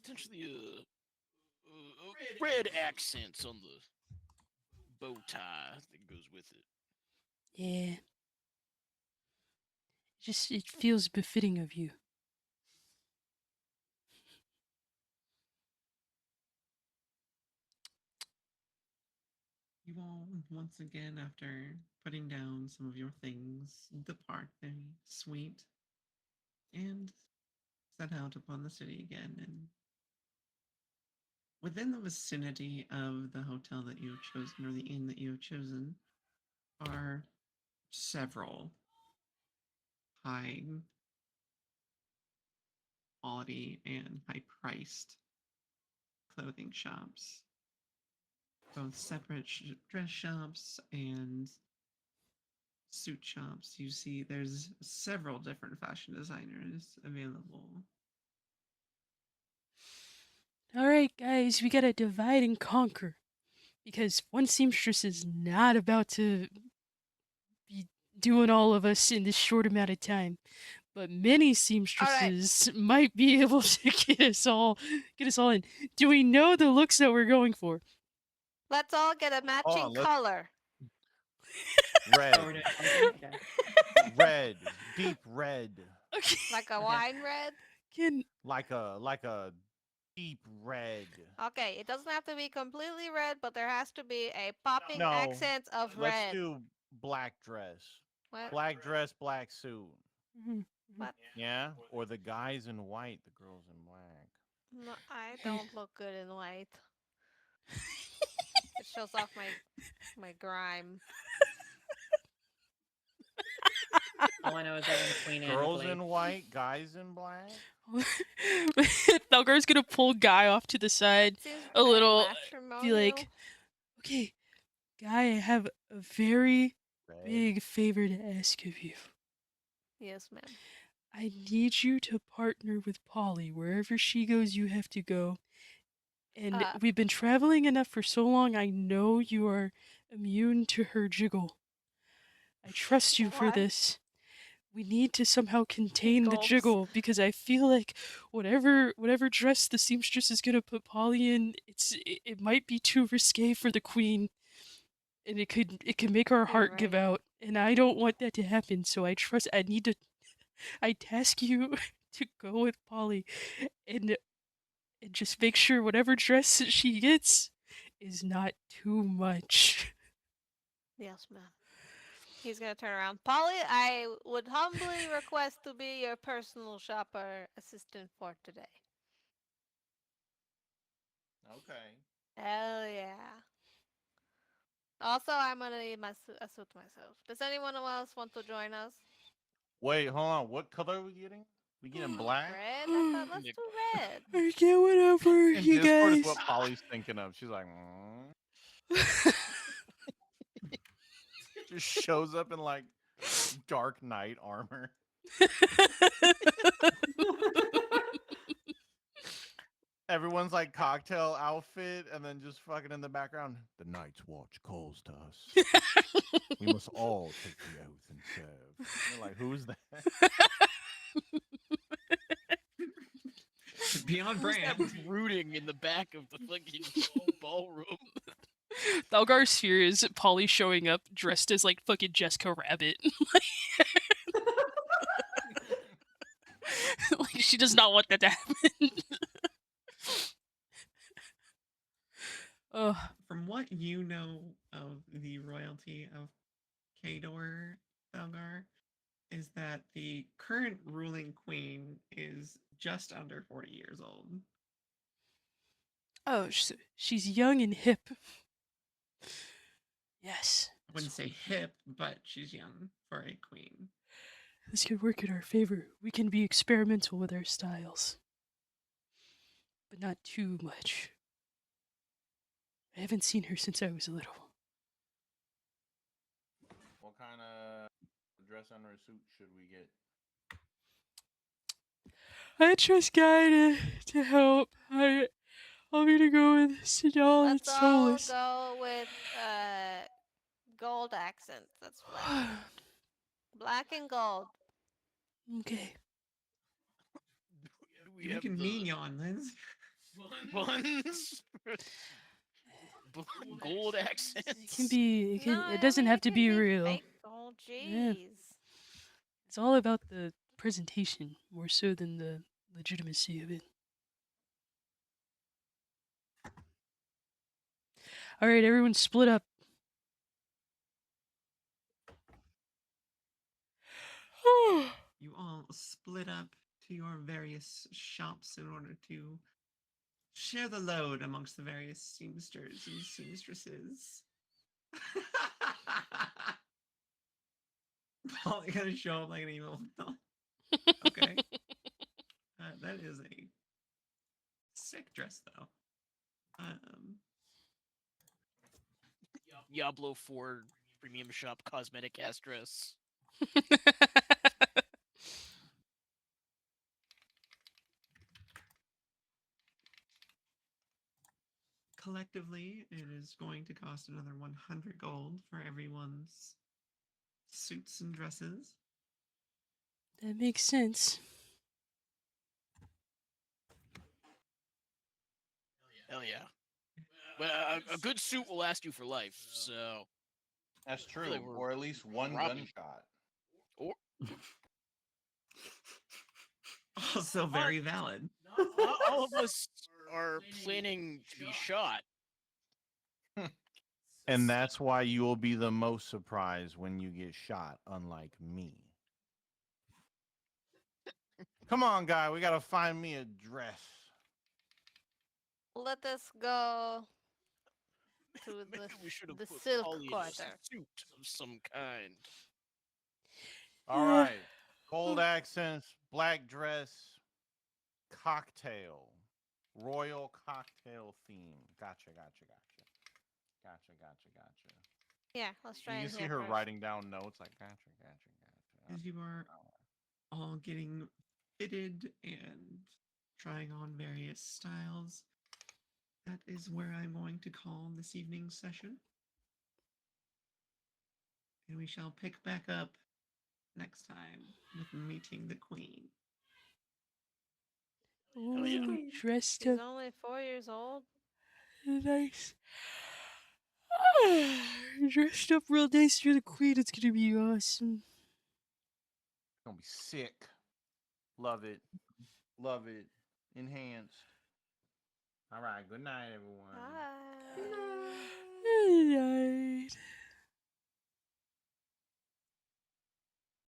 E: Potentially red accents on the bow tie that goes with it.
B: Yeah. Just it feels befitting of you.
A: You all, once again, after putting down some of your things, depart very sweet and set out upon the city again. And within the vicinity of the hotel that you have chosen, or the inn that you have chosen, are several high quality and high priced clothing shops, both separate dress shops and suit shops. You see, there's several different fashion designers available.
B: All right, guys, we gotta divide and conquer because one seamstress is not about to be doing all of us in this short amount of time. but many seamstresses might be able to get us all in. Do we know the looks that we're going for?
D: Let's all get a matching
F: let's-
D: color.
F: Red,
G: Oh, we're doing everything? Okay.
F: red, deep red,
B: Okay.
D: Like a
G: Okay.
D: wine red?
B: Can
F: like a deep red.
D: Okay, it doesn't have to be completely red, but there has to be a popping
F: No,
D: accent of
F: Let's
D: red.
F: do black dress,
D: What?
F: black dress, black suit.
B: Mhm.
D: What?
F: Yeah, or the guys in white, the girls in black.
D: No, I don't look good in white. It shows off my grime.
G: All I know is that when Queen Anne
F: Girls
G: played,
F: in white, guys in black.
B: Thelgar's gonna pull Guy off to the side
D: Seems
B: a
D: very
B: little, be
D: matrimonial.
B: like, okay, Guy, I have a very
F: Red.
B: big favor to ask of you.
D: Yes, ma'am.
B: I need you to partner with Polly. Wherever she goes, you have to go. And we've been traveling enough for so long, I know you are immune to her jiggle. I trust you for
D: What?
B: this. We need to somehow contain the
D: gulps.
B: jiggle because I feel like whatever dress the seamstress is gonna put Polly in, it might be too risque for the queen, and it could make our
D: You're
B: heart give
D: right.
B: out, and I don't want that to happen. So I task you to go with Polly, and just make sure whatever dress she gets is not too much.
D: Yes, ma'am. He's gonna turn around. Polly, I would humbly request to be your personal shopper assistant for today.
F: Okay.
D: Hell yeah. Also, I'm gonna need a suit myself. Does anyone else want to join us?
F: Wait, hold on. What color are we getting? We getting black?
D: Red? I thought let's do red.
B: I get whatever,
F: In
B: you
F: Discord
B: guys.
F: is what Polly's thinking of. She's like, just shows up in like Dark Knight armor. Everyone's like cocktail outfit, and then just fucking in the background. The Night's Watch calls to us. We must all take the oath and serve. You're like, who's that?
A: Beyond
E: Who's that
A: brand.
E: brooding in the back of the fucking ballroom?
B: Thalgar's fear is Polly showing up dressed as like fucking Jessica Rabbit. Like she does not want that to happen. Ugh.
A: From what you know of the royalty of Kador, Thalgar, is that the current ruling queen is just under 40 years old.
B: Oh, she's young and hip. Yes.
A: I wouldn't say hip, but she's young for a queen.
B: This could work in our favor. We can be experimental with our styles. But not too much. I haven't seen her since I was little.
F: What kind of dress under a suit should we get?
B: I trust Guy to help. I'm gonna go with Sidal and
D: Let's all
B: Solus.
D: go with gold accents. That's fine. Black and gold.
B: Okay.
E: Do we
A: You
E: have
A: can
E: the
A: mignon, Liz.
E: buns? Gold accents.
B: It can be.
D: No,
B: It doesn't
D: I mean,
B: have
D: it
B: to
D: can
B: be real.
D: Fake gold.
B: Yeah.
D: Jeez.
B: It's all about the presentation more so than the legitimacy of it. All right, everyone, split up.
A: You all split up to your various shops in order to share the load amongst the various seamsters and seamstresses. Probably gonna show up like an evil villain. Okay. That is a sick dress, though.
E: Diablo 4 premium shop cosmetic ass dress.
A: Collectively, it is going to cost another 100 gold for everyone's suits and dresses.
B: That makes sense.
E: Hell yeah. But a good suit will last you for life, so.
I: That's
E: feel
I: true.
E: like we're
I: Or at least one
E: robbing-
I: gunshot.
E: Or
A: Also very valid.
E: not all of us are planning to be shot.
F: And that's why you will be the most surprised when you get shot, unlike me. Come on, guy. We got to find me a dress.
D: Let us go to
E: Maybe we should have
D: the
E: put
D: silk
E: Polly in a
D: quarter.
E: suit of some kind.
F: All right. Cold accents, black dress, cocktail, royal cocktail theme. Gotcha.
D: Yeah, let's try
F: You
D: it
F: see
D: here
F: her
D: first.
F: writing down notes like gotcha.
A: As you are all getting fitted and trying on various styles, that is where I'm going to call this evening's session. And we shall pick back up next time with meeting the queen.
E: Hell yeah.
B: Ooh, dressed
D: She's
B: up
D: only 4 years old.
B: nice. Dressed up real nice for the queen. It's gonna be awesome.
F: It's gonna be sick. Love it. Love it. Enhanced. All right. Good night, everyone.
D: Bye.
B: Nice.